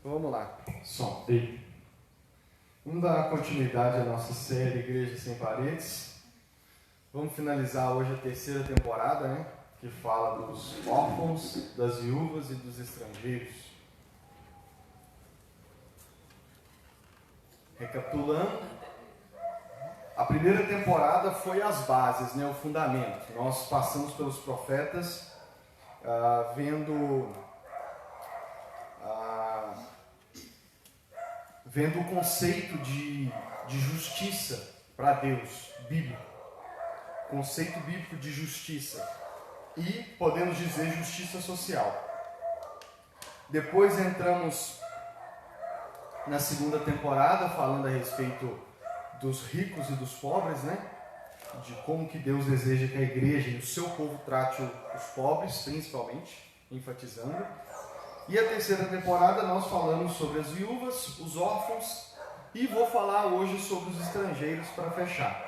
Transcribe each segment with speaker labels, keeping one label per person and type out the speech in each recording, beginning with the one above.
Speaker 1: Vamos lá. Som. Ei. Vamos dar continuidade à nossa série Igreja Sem Paredes. Vamos finalizar hoje a terceira temporada, né? Que fala dos órfãos, das viúvas e dos estrangeiros. Recapitulando, a primeira temporada foi as bases, né? O fundamento. Nós passamos pelos profetas, vendo o conceito de justiça para Deus, bíblico. Conceito bíblico de justiça. E, podemos dizer, justiça social. Depois entramos na segunda temporada, falando a respeito dos ricos e dos pobres, né? De como que Deus deseja que a igreja e o seu povo trate os pobres, principalmente, enfatizando. E a terceira temporada nós falamos sobre as viúvas, os órfãos, e vou falar hoje sobre os estrangeiros para fechar.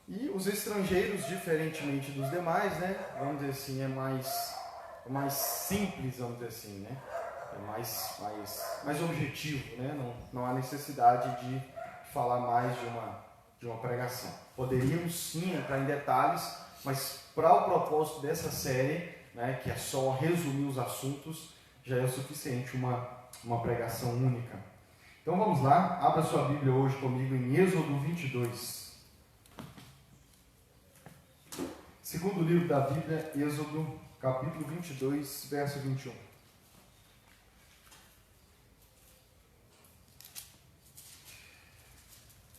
Speaker 1: E os estrangeiros, diferentemente dos demais, né, vamos dizer assim, é mais simples, vamos dizer assim, né, é mais objetivo, né, não há necessidade de falar mais de uma pregação. Poderíamos sim entrar em detalhes, mas para o propósito dessa série, né, que é só resumir os assuntos, já é o suficiente uma pregação única. Então vamos lá, abra sua Bíblia hoje comigo em Êxodo 22. Segundo livro da Bíblia, Êxodo, capítulo 22, verso 21.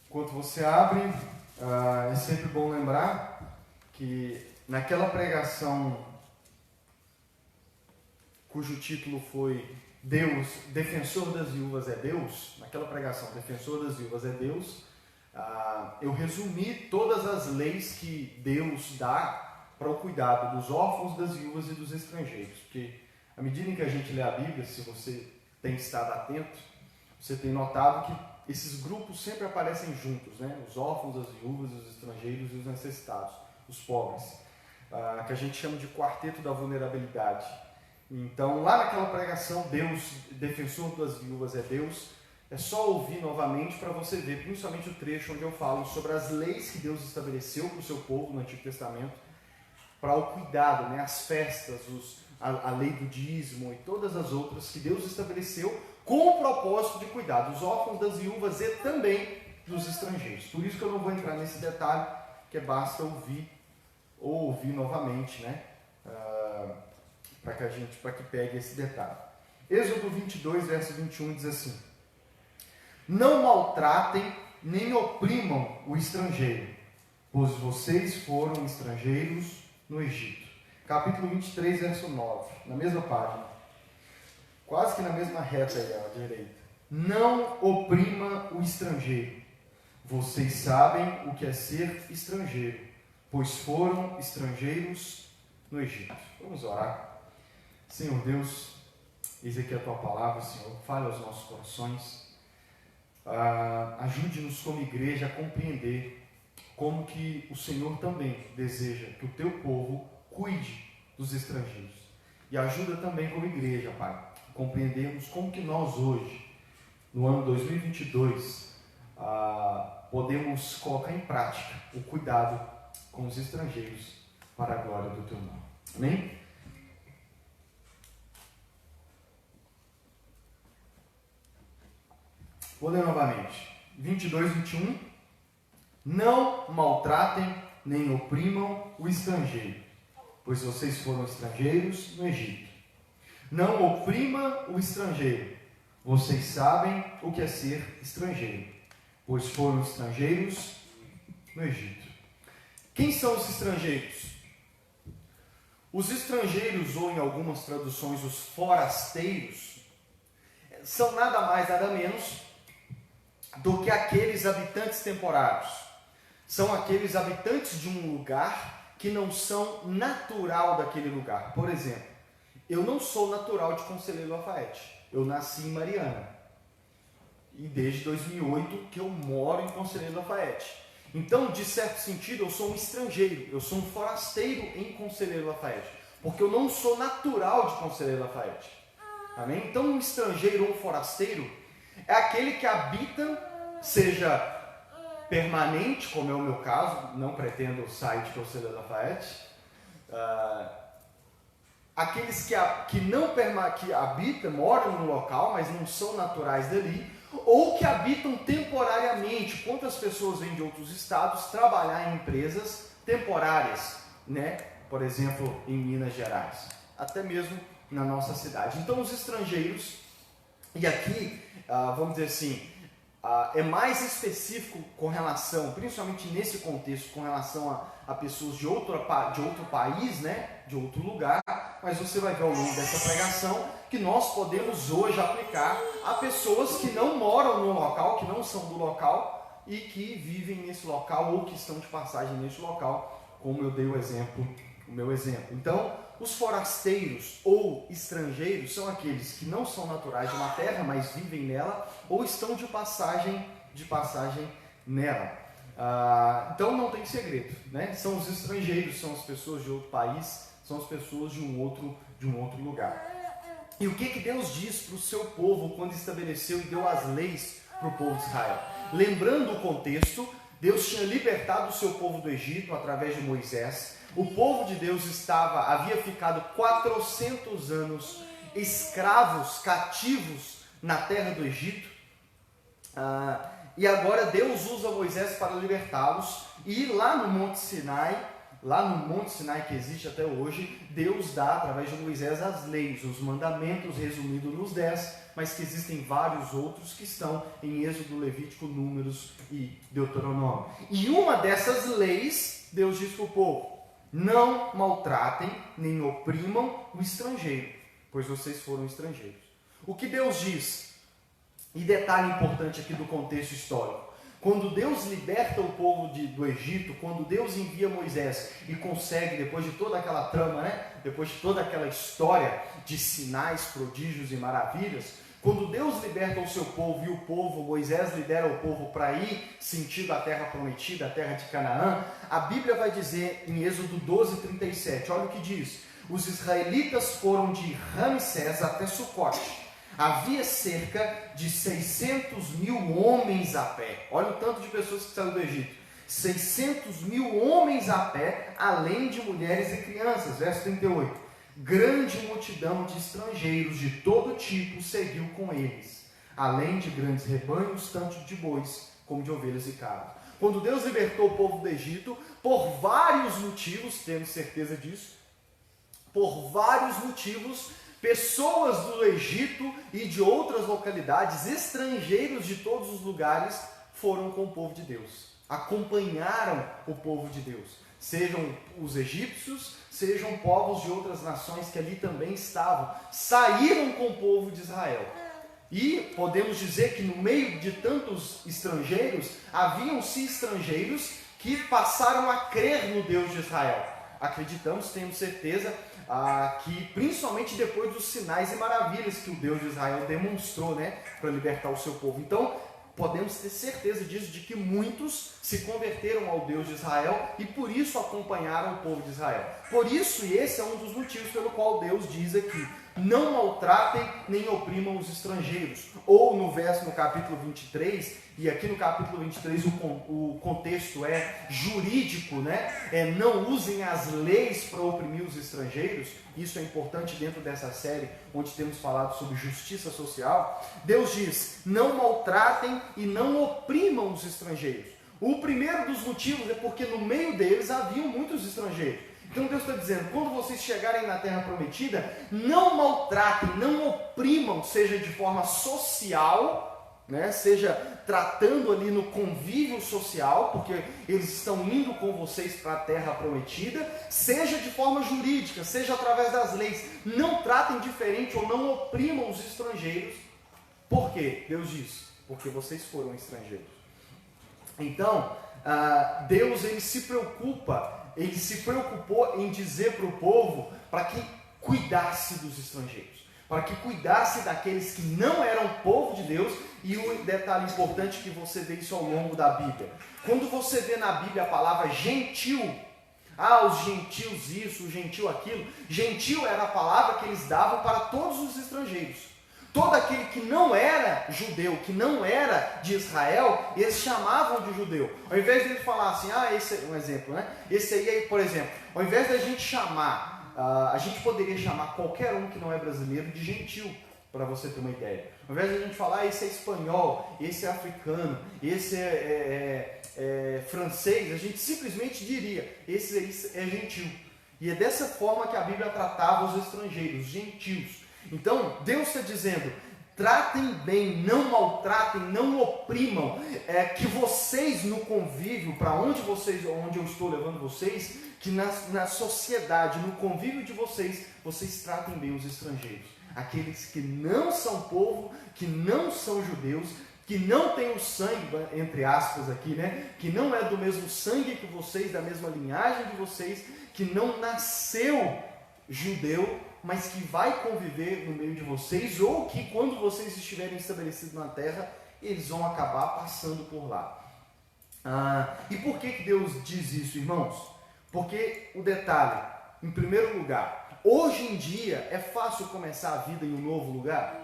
Speaker 1: Enquanto você abre, é sempre bom lembrar que naquela pregação cujo título foi Deus, Defensor das Viúvas é Deus, naquela pregação, Defensor das Viúvas é Deus, eu resumi todas as leis que Deus dá para o cuidado dos órfãos, das viúvas e dos estrangeiros. Porque à medida em que a gente lê a Bíblia, se você tem estado atento, você tem notado que esses grupos sempre aparecem juntos, né? Os órfãos, as viúvas, os estrangeiros e os necessitados, os pobres, que a gente chama de quarteto da vulnerabilidade. Então, lá naquela pregação, Deus, Defensor das Viúvas é Deus, é só ouvir novamente para você ver, principalmente o trecho onde eu falo sobre as leis que Deus estabeleceu para o seu povo no Antigo Testamento, para o cuidado, né, as festas, a lei do dízimo e todas as outras que Deus estabeleceu com o propósito de cuidar dos órfãos, das viúvas e também dos estrangeiros. Por isso que eu não vou entrar nesse detalhe, que basta ouvir novamente, né, para que pegue esse detalhe. Êxodo 22, verso 21 diz assim: não maltratem nem oprimam o estrangeiro, pois vocês foram estrangeiros no Egito. Capítulo 23, verso 9, na mesma página, quase que na mesma reta aí à direita. Não oprima o estrangeiro, vocês sabem o que é ser estrangeiro, pois foram estrangeiros no Egito. Vamos orar. Senhor Deus, eis aqui a Tua palavra, Senhor, fale aos nossos corações, ajude-nos como igreja a compreender como que o Senhor também deseja que o Teu povo cuide dos estrangeiros, e ajuda também como igreja, Pai, a compreendermos como que nós hoje, no ano 2022, podemos colocar em prática o cuidado com os estrangeiros para a glória do Teu nome. Amém? Vou ler novamente. 22, 21. Não maltratem nem oprimam o estrangeiro, pois vocês foram estrangeiros no Egito. Não oprima o estrangeiro, vocês sabem o que é ser estrangeiro, pois foram estrangeiros no Egito. Quem são os estrangeiros? Os estrangeiros, ou em algumas traduções, os forasteiros, são nada mais, nada menos do que aqueles habitantes temporários. São aqueles habitantes de um lugar que não são natural daquele lugar. Por exemplo, eu não sou natural de Conselheiro Lafayette. Eu nasci em Mariana. E desde 2008 que eu moro em Conselheiro Lafayette. Então, de certo sentido, eu sou um estrangeiro. Eu sou um forasteiro em Conselheiro Lafayette. Porque eu não sou natural de Conselheiro Lafayette. Amém? Então, um estrangeiro ou um forasteiro é aquele que habita, seja permanente, como é o meu caso, não pretendo sair de Conselho da Lafayette, aqueles que habitam, moram no local, mas não são naturais dali, ou que habitam temporariamente. Quantas pessoas vêm de outros estados trabalhar em empresas temporárias, né? Por exemplo, em Minas Gerais, até mesmo na nossa cidade. Então, os estrangeiros, e aqui, vamos dizer assim, é mais específico com relação, principalmente nesse contexto, com relação a pessoas de outro país, né? De outro lugar, mas você vai ver ao longo dessa pregação que nós podemos hoje aplicar a pessoas que não moram no local, que não são do local e que vivem nesse local ou que estão de passagem nesse local, como eu dei o meu exemplo. Então, os forasteiros ou estrangeiros são aqueles que não são naturais de uma terra, mas vivem nela ou estão de passagem nela. Então não tem segredo, né? São os estrangeiros, são as pessoas de outro país, são as pessoas de um outro lugar. E o que Deus diz para o seu povo quando estabeleceu e deu as leis para o povo de Israel? Lembrando o contexto, Deus tinha libertado o seu povo do Egito através de Moisés. O povo de Deus havia ficado 400 anos escravos, cativos na terra do Egito. E agora Deus usa Moisés para libertá-los. E lá no Monte Sinai que existe até hoje, Deus dá através de Moisés as leis, os mandamentos resumidos nos 10, mas que existem vários outros que estão em Êxodo, Levítico, Números e Deuteronômio. E uma dessas leis, Deus diz para o povo: não maltratem nem oprimam o estrangeiro, pois vocês foram estrangeiros. O que Deus diz? E detalhe importante aqui do contexto histórico: quando Deus liberta o povo do Egito, quando Deus envia Moisés e consegue, depois de toda aquela trama, né? Depois de toda aquela história de sinais, prodígios e maravilhas, quando Deus liberta o seu povo e Moisés lidera o povo para ir sentido a terra prometida, a terra de Canaã, a Bíblia vai dizer em Êxodo 12:37, olha o que diz: os israelitas foram de Ramsés até Sucote. Havia cerca de 600.000 homens a pé. Olha o tanto de pessoas que saíram do Egito. 600.000 homens a pé, além de mulheres e crianças. Verso 38. Grande multidão de estrangeiros de todo tipo seguiu com eles, além de grandes rebanhos, tanto de bois como de ovelhas e cabras. Quando Deus libertou o povo do Egito, por vários motivos, temos certeza disso, por vários motivos, pessoas do Egito e de outras localidades, estrangeiros de todos os lugares, foram com o povo de Deus, acompanharam o povo de Deus, sejam os egípcios, sejam povos de outras nações que ali também estavam, saíram com o povo de Israel. E podemos dizer que no meio de tantos estrangeiros, haviam-se estrangeiros que passaram a crer no Deus de Israel. Acreditamos, temos certeza, que principalmente depois dos sinais e maravilhas que o Deus de Israel demonstrou, né, para libertar o seu povo. Então, podemos ter certeza disso, de que muitos se converteram ao Deus de Israel e por isso acompanharam o povo de Israel. Por isso, e esse é um dos motivos pelo qual Deus diz aqui: não maltratem nem oprimam os estrangeiros. Ou no capítulo 23, e aqui no capítulo 23 o contexto é jurídico, né? Não usem as leis para oprimir os estrangeiros. Isso é importante dentro dessa série, onde temos falado sobre justiça social. Deus diz: não maltratem e não oprimam os estrangeiros. O primeiro dos motivos é porque no meio deles haviam muitos estrangeiros. Então Deus está dizendo: quando vocês chegarem na terra prometida, não maltratem, não oprimam, seja de forma social, né? Seja tratando ali no convívio social, porque eles estão indo com vocês para a terra prometida, seja de forma jurídica, seja através das leis. Não tratem diferente ou não oprimam os estrangeiros. Por quê? Deus diz: porque vocês foram estrangeiros. Então, Deus ele se preocupou em dizer para o povo para que cuidasse dos estrangeiros, para que cuidasse daqueles que não eram povo de Deus. E um detalhe importante que você vê isso ao longo da Bíblia: quando você vê na Bíblia a palavra gentil, os gentios isso, o gentil aquilo. Gentil era a palavra que eles davam para todos os estrangeiros. Todo aquele que não era judeu, que não era de Israel, eles chamavam de judeu. Ao invés de ele falar assim, esse é um exemplo, né? Esse aí, por exemplo, ao invés da gente chamar, a gente poderia chamar qualquer um que não é brasileiro de gentil, para você ter uma ideia. Ao invés de a gente falar, esse é espanhol, esse é africano, esse é francês, a gente simplesmente diria, esse é gentil. E é dessa forma que a Bíblia tratava os estrangeiros, gentios. Então, Deus está dizendo, tratem bem, não maltratem, não oprimam, que vocês no convívio, para onde eu estou levando vocês, que na sociedade, no convívio de vocês tratem bem os estrangeiros. Aqueles que não são povo, que não são judeus, que não tem o sangue, entre aspas aqui, né? Que não é do mesmo sangue que vocês, da mesma linhagem de vocês, que não nasceu judeu, mas que vai conviver no meio de vocês, ou que quando vocês estiverem estabelecidos na terra, eles vão acabar passando por lá. E por que Deus diz isso, irmãos? Porque o detalhe, em primeiro lugar, hoje em dia é fácil começar a vida em um novo lugar?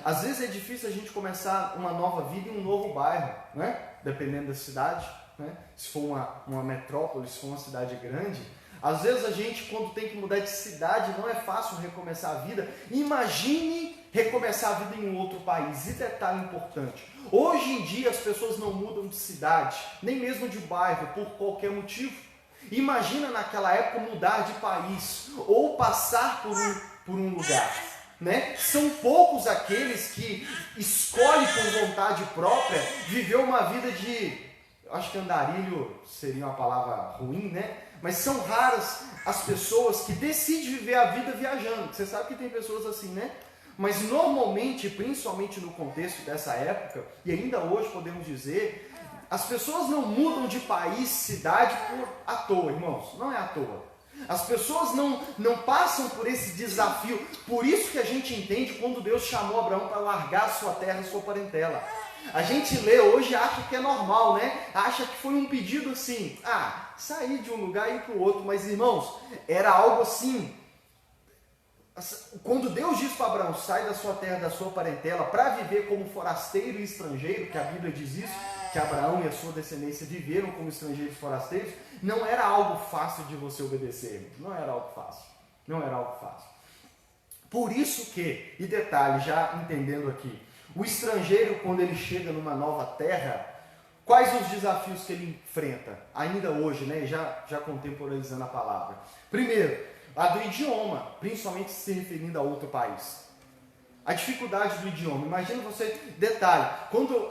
Speaker 1: Às vezes é difícil a gente começar uma nova vida em um novo bairro, né? Dependendo da cidade, né? Se for uma metrópole, se for uma cidade grande. Às vezes a gente, quando tem que mudar de cidade, não é fácil recomeçar a vida. Imagine recomeçar a vida em um outro país. E detalhe importante, hoje em dia as pessoas não mudam de cidade, nem mesmo de bairro, por qualquer motivo. Imagina naquela época mudar de país, ou passar por um lugar. Né? São poucos aqueles que escolhem por vontade própria viver uma vida de... Acho que andarilho seria uma palavra ruim, né? Mas são raras as pessoas que decidem viver a vida viajando. Você sabe que tem pessoas assim, né? Mas normalmente, principalmente no contexto dessa época, e ainda hoje podemos dizer, as pessoas não mudam de país, cidade à toa, irmãos. Não é à toa. As pessoas não passam por esse desafio. Por isso que a gente entende quando Deus chamou Abraão para largar a sua terra, a sua parentela. A gente lê hoje e acha que é normal, né? Acha que foi um pedido assim, sair de um lugar e ir para o outro. Mas, irmãos, era algo assim. Quando Deus diz para Abraão, sai da sua terra, da sua parentela, para viver como forasteiro e estrangeiro, que a Bíblia diz isso, que Abraão e a sua descendência viveram como estrangeiros e forasteiros, não era algo fácil de você obedecer. Não era algo fácil. Não era algo fácil. Por isso que, e detalhe, já entendendo aqui, o estrangeiro, quando ele chega numa nova terra, quais os desafios que ele enfrenta? Ainda hoje, né? Já contemporaneizando a palavra. Primeiro, a do idioma, principalmente se referindo a outro país. A dificuldade do idioma. Imagina você, detalhe, quando,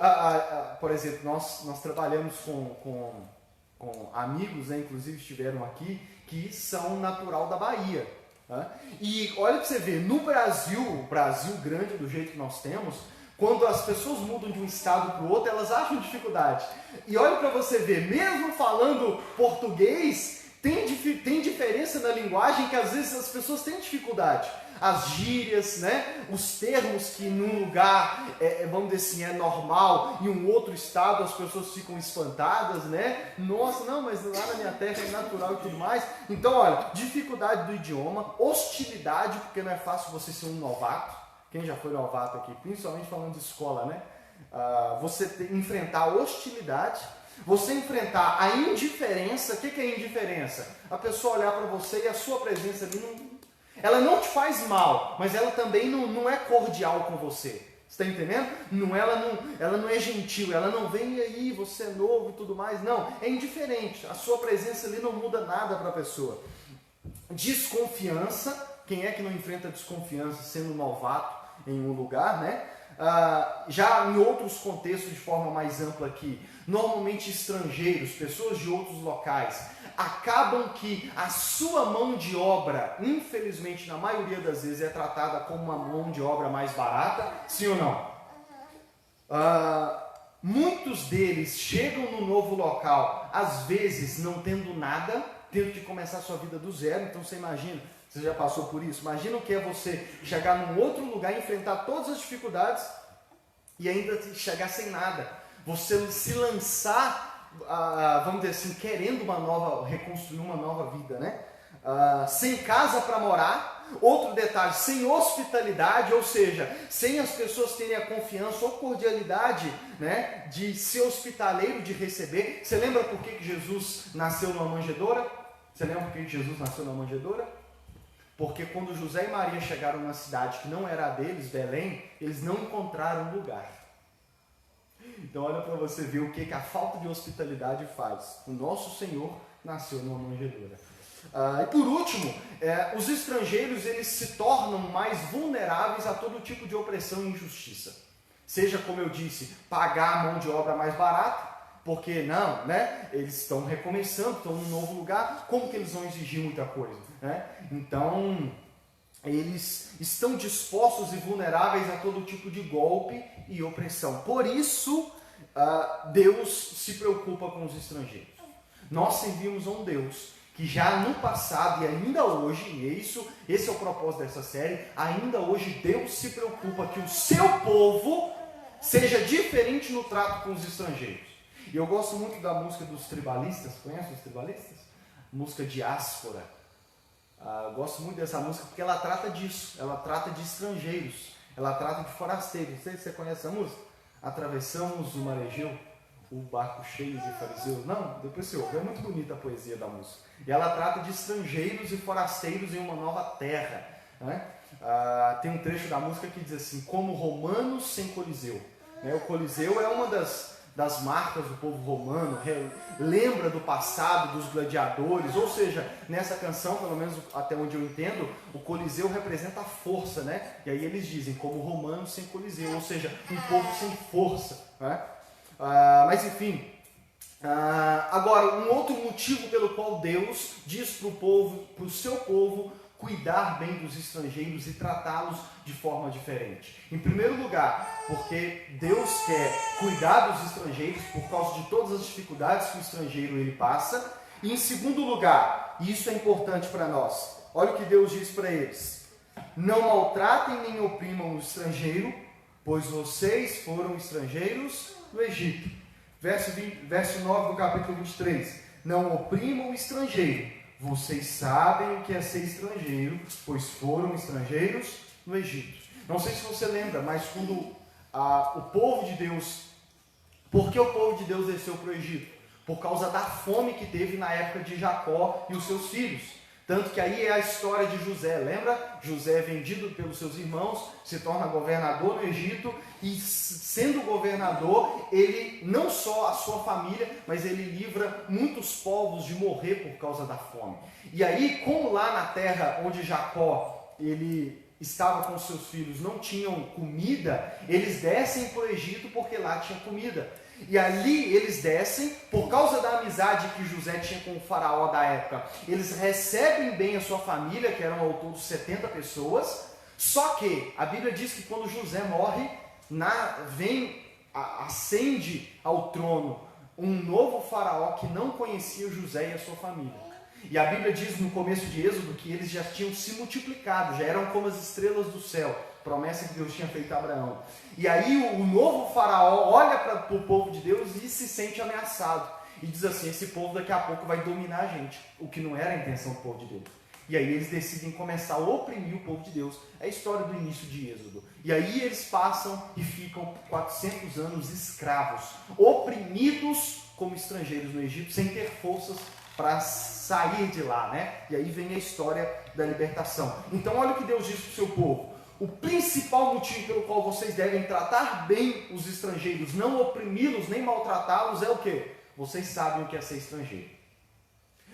Speaker 1: por exemplo, nós trabalhamos com amigos, né, inclusive estiveram aqui, que são natural da Bahia. Tá? E olha para você ver, no Brasil, o Brasil grande do jeito que nós temos, quando as pessoas mudam de um estado para o outro, elas acham dificuldade. E olha para você ver, mesmo falando português, tem diferença na linguagem que às vezes as pessoas têm dificuldade. As gírias, né? Os termos que num lugar, vamos dizer assim, é normal, e em um outro estado as pessoas ficam espantadas, né? Nossa, não, mas lá na minha terra é natural e tudo mais. Então, olha, dificuldade do idioma, hostilidade, porque não é fácil você ser um novato. Quem já foi novato aqui, principalmente falando de escola, né? Você enfrentar a hostilidade, você enfrentar a indiferença. O que é indiferença? A pessoa olhar para você e a sua presença ali ela não te faz mal, mas ela também não é cordial com você. Você está entendendo? Ela não é gentil, ela não vem aí, você é novo e tudo mais. Não, é indiferente. A sua presença ali não muda nada para a pessoa. Desconfiança. Quem é que não enfrenta desconfiança sendo novato em um lugar, né? Já em outros contextos de forma mais ampla aqui, normalmente estrangeiros, pessoas de outros locais, acabam que a sua mão de obra, infelizmente na maioria das vezes, é tratada como uma mão de obra mais barata, sim ou não? Muitos deles chegam no novo local, às vezes não tendo nada, tendo que começar a sua vida do zero. Então você imagina, você já passou por isso? Imagina o que é você chegar num outro lugar, enfrentar todas as dificuldades e ainda chegar sem nada. Você se lançar vamos dizer assim, querendo reconstruir uma nova vida, né? Sem casa para morar. Outro detalhe, sem hospitalidade, ou seja, sem as pessoas terem a confiança ou cordialidade, né, de ser hospitaleiro, de receber. Você lembra por que Jesus nasceu numa manjedoura? Você lembra por que Jesus nasceu numa manjedoura? Porque quando José e Maria chegaram numa cidade que não era a deles, Belém, eles não encontraram lugar. Então olha para você ver o que a falta de hospitalidade faz. O nosso Senhor nasceu numa manjedoura. E por último, os estrangeiros eles se tornam mais vulneráveis a todo tipo de opressão e injustiça. Seja, como eu disse, pagar a mão de obra mais barata, porque não, né? Eles estão recomeçando, estão num novo lugar, como que eles vão exigir muita coisa? Né? Então, eles estão dispostos e vulneráveis a todo tipo de golpe e opressão. Por isso, Deus se preocupa com os estrangeiros. Nós servimos a um Deus que já no passado e ainda hoje, e esse é o propósito dessa série, ainda hoje Deus se preocupa que o seu povo seja diferente no trato com os estrangeiros. E eu gosto muito da música dos tribalistas, conhece os tribalistas? Música diáspora. Eu gosto muito dessa música porque ela trata disso, ela trata de estrangeiros, ela trata de forasteiros. Não sei se você conhece essa música. Atravessamos o mar Egeu, o barco cheio de fariseus. Não, depois você ouve, é muito bonita a poesia da música. E ela trata de estrangeiros e forasteiros em uma nova terra, né? Tem um trecho da música que diz assim, como romanos sem Coliseu. O Coliseu é uma das marcas do povo romano, lembra do passado, dos gladiadores, ou seja, nessa canção, pelo menos até onde eu entendo, o Coliseu representa a força, né? E aí eles dizem, como romanos sem Coliseu, ou seja, um povo sem força, né? Mas enfim, agora um outro motivo pelo qual Deus diz para o seu povo cuidar bem dos estrangeiros e tratá-los de forma diferente. Em primeiro lugar, porque Deus quer cuidar dos estrangeiros por causa de todas as dificuldades que o estrangeiro ele passa. E em segundo lugar, e isso é importante para nós, olha o que Deus diz para eles: não maltratem nem oprimam o estrangeiro, pois vocês foram estrangeiros no Egito. Verso 9 do capítulo 23. Não oprimam o estrangeiro. Vocês sabem o que é ser estrangeiro, pois foram estrangeiros no Egito. Não sei se você lembra, mas quando o povo de Deus... Por que o povo de Deus desceu para o Egito? Por causa da fome que teve na época de Jacó e os seus filhos. Tanto que aí é a história de José, lembra? José é vendido pelos seus irmãos, se torna governador no Egito e sendo governador, ele não só a sua família, mas ele livra muitos povos de morrer por causa da fome. E aí, como lá na terra onde Jacó ele estava com seus filhos não tinham comida, eles descem para o Egito porque lá tinha comida. E ali eles descem, por causa da amizade que José tinha com o faraó da época, eles recebem bem a sua família, que eram ao todo 70 pessoas, só que a Bíblia diz que quando José morre, ascende ao trono um novo faraó que não conhecia José e a sua família. E a Bíblia diz no começo de Êxodo que eles já tinham se multiplicado, já eram como as estrelas do céu, promessa que Deus tinha feito a Abraão. E aí o novo faraó olha para o povo de Deus e se sente ameaçado. E diz assim, esse povo daqui a pouco vai dominar a gente, o que não era a intenção do povo de Deus. E aí eles decidem começar a oprimir o povo de Deus. É a história do início de Êxodo. E aí eles passam e ficam 400 anos escravos, oprimidos como estrangeiros no Egito, sem ter forças para sair de lá, né? E aí vem a história da libertação. Então olha o que Deus diz para o seu povo. O principal motivo pelo qual vocês devem tratar bem os estrangeiros, não oprimi-los nem maltratá-los, é o quê? Vocês sabem o que é ser estrangeiro.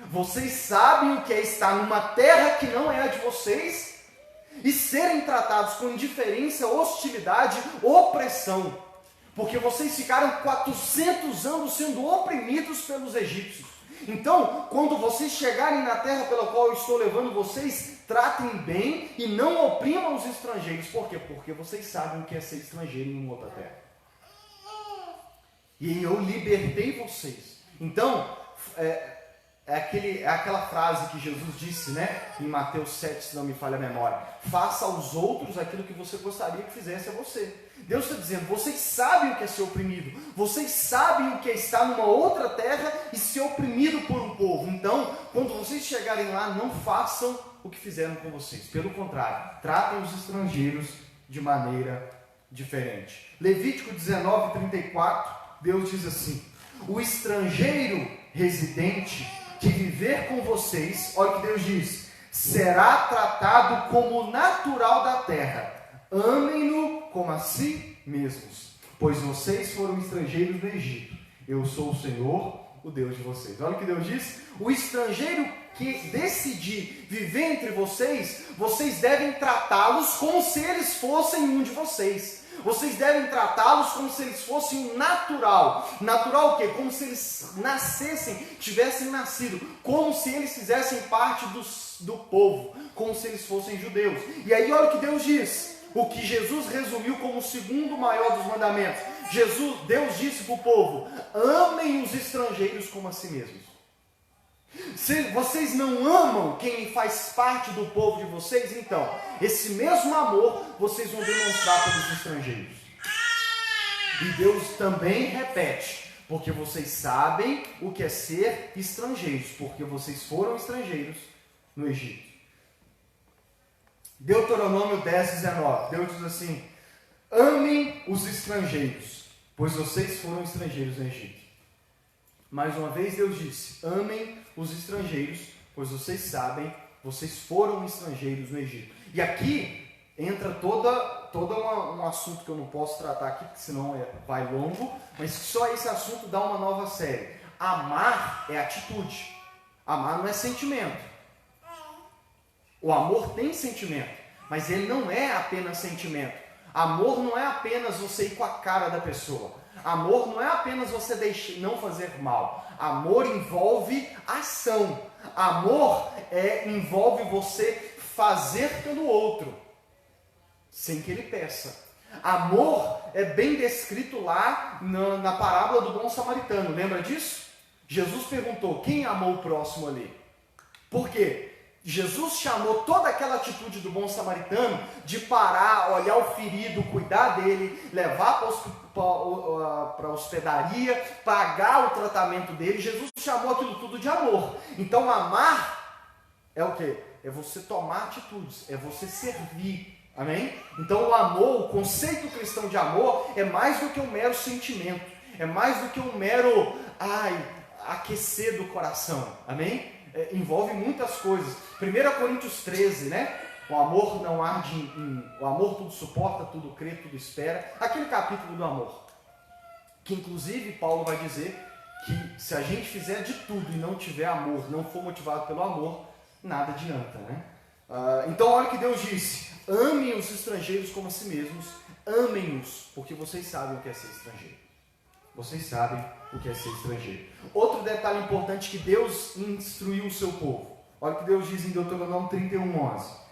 Speaker 1: Vocês sabem o que é estar numa terra que não é a de vocês e serem tratados com indiferença, hostilidade, opressão. Porque vocês ficaram 400 anos sendo oprimidos pelos egípcios. Então, quando vocês chegarem na terra pela qual eu estou levando vocês, tratem bem e não oprimam os estrangeiros. Por quê? Porque vocês sabem o que é ser estrangeiro em uma outra terra. E eu libertei vocês. Então, é aquela frase que Jesus disse, né, em Mateus 7, se não me falha a memória: faça aos outros aquilo que você gostaria que fizesse a você. Deus está dizendo: vocês sabem o que é ser oprimido, vocês sabem o que é estar numa outra terra e ser oprimido por um povo. Então, quando vocês chegarem lá, não façam o que fizeram com vocês. Pelo contrário, tratem os estrangeiros de maneira diferente. Levítico 19:34, Deus diz assim: o estrangeiro residente que viver com vocês, olha o que Deus diz, será tratado como natural da terra. Amem-no como a si mesmos, pois vocês foram estrangeiros no Egito. Eu sou o Senhor, o Deus de vocês. Olha o que Deus diz: o estrangeiro que decidir viver entre vocês, vocês devem tratá-los como se eles fossem um de vocês. Vocês devem tratá-los como se eles fossem um natural. Natural o quê? Como se eles nascessem, tivessem nascido. Como se eles fizessem parte do povo. Como se eles fossem judeus. E aí olha o que Deus diz. O que Jesus resumiu como o segundo maior dos mandamentos. Deus disse para o povo: amem os estrangeiros como a si mesmos. Se vocês não amam quem faz parte do povo de vocês, então, esse mesmo amor vocês vão demonstrar pelos estrangeiros. E Deus também repete: porque vocês sabem o que é ser estrangeiros, porque vocês foram estrangeiros no Egito. Deuteronômio 10:19, Deus diz assim: amem os estrangeiros, pois vocês foram estrangeiros no Egito. Mais uma vez Deus disse: amem os estrangeiros, pois vocês sabem, vocês foram estrangeiros no Egito. E aqui entra todo um assunto que eu não posso tratar aqui, porque senão vai longo, mas só esse assunto dá uma nova série. Amar é atitude, amar não é sentimento. O amor tem sentimento, mas ele não é apenas sentimento. Amor não é apenas você ir com a cara da pessoa. Amor não é apenas você não fazer mal. Amor envolve ação. Amor envolve você fazer pelo outro, sem que ele peça. Amor é bem descrito lá na parábola do bom samaritano. Lembra disso? Jesus perguntou: quem amou o próximo ali? Por quê? Jesus chamou toda aquela atitude do bom samaritano de parar, olhar o ferido, cuidar dele, levar para a hospedaria, pagar o tratamento dele. Jesus chamou aquilo tudo de amor. Então amar é o quê? É você tomar atitudes, é você servir. Amém? Então o amor, o conceito cristão de amor é mais do que um mero sentimento, é mais do que um mero aquecer do coração. Amém? Envolve muitas coisas. 1 Coríntios 13, né? O amor não arde o amor tudo suporta, tudo crê, tudo espera. Aquele capítulo do amor, que inclusive Paulo vai dizer que se a gente fizer de tudo e não tiver amor, não for motivado pelo amor, nada adianta, né? Então olha o que Deus disse: amem os estrangeiros como a si mesmos, amem-os, porque vocês sabem o que é ser estrangeiro. Vocês sabem o que é ser estrangeiro. Outro detalhe importante que Deus instruiu o seu povo. Olha o que Deus diz em Deuteronômio 31:11.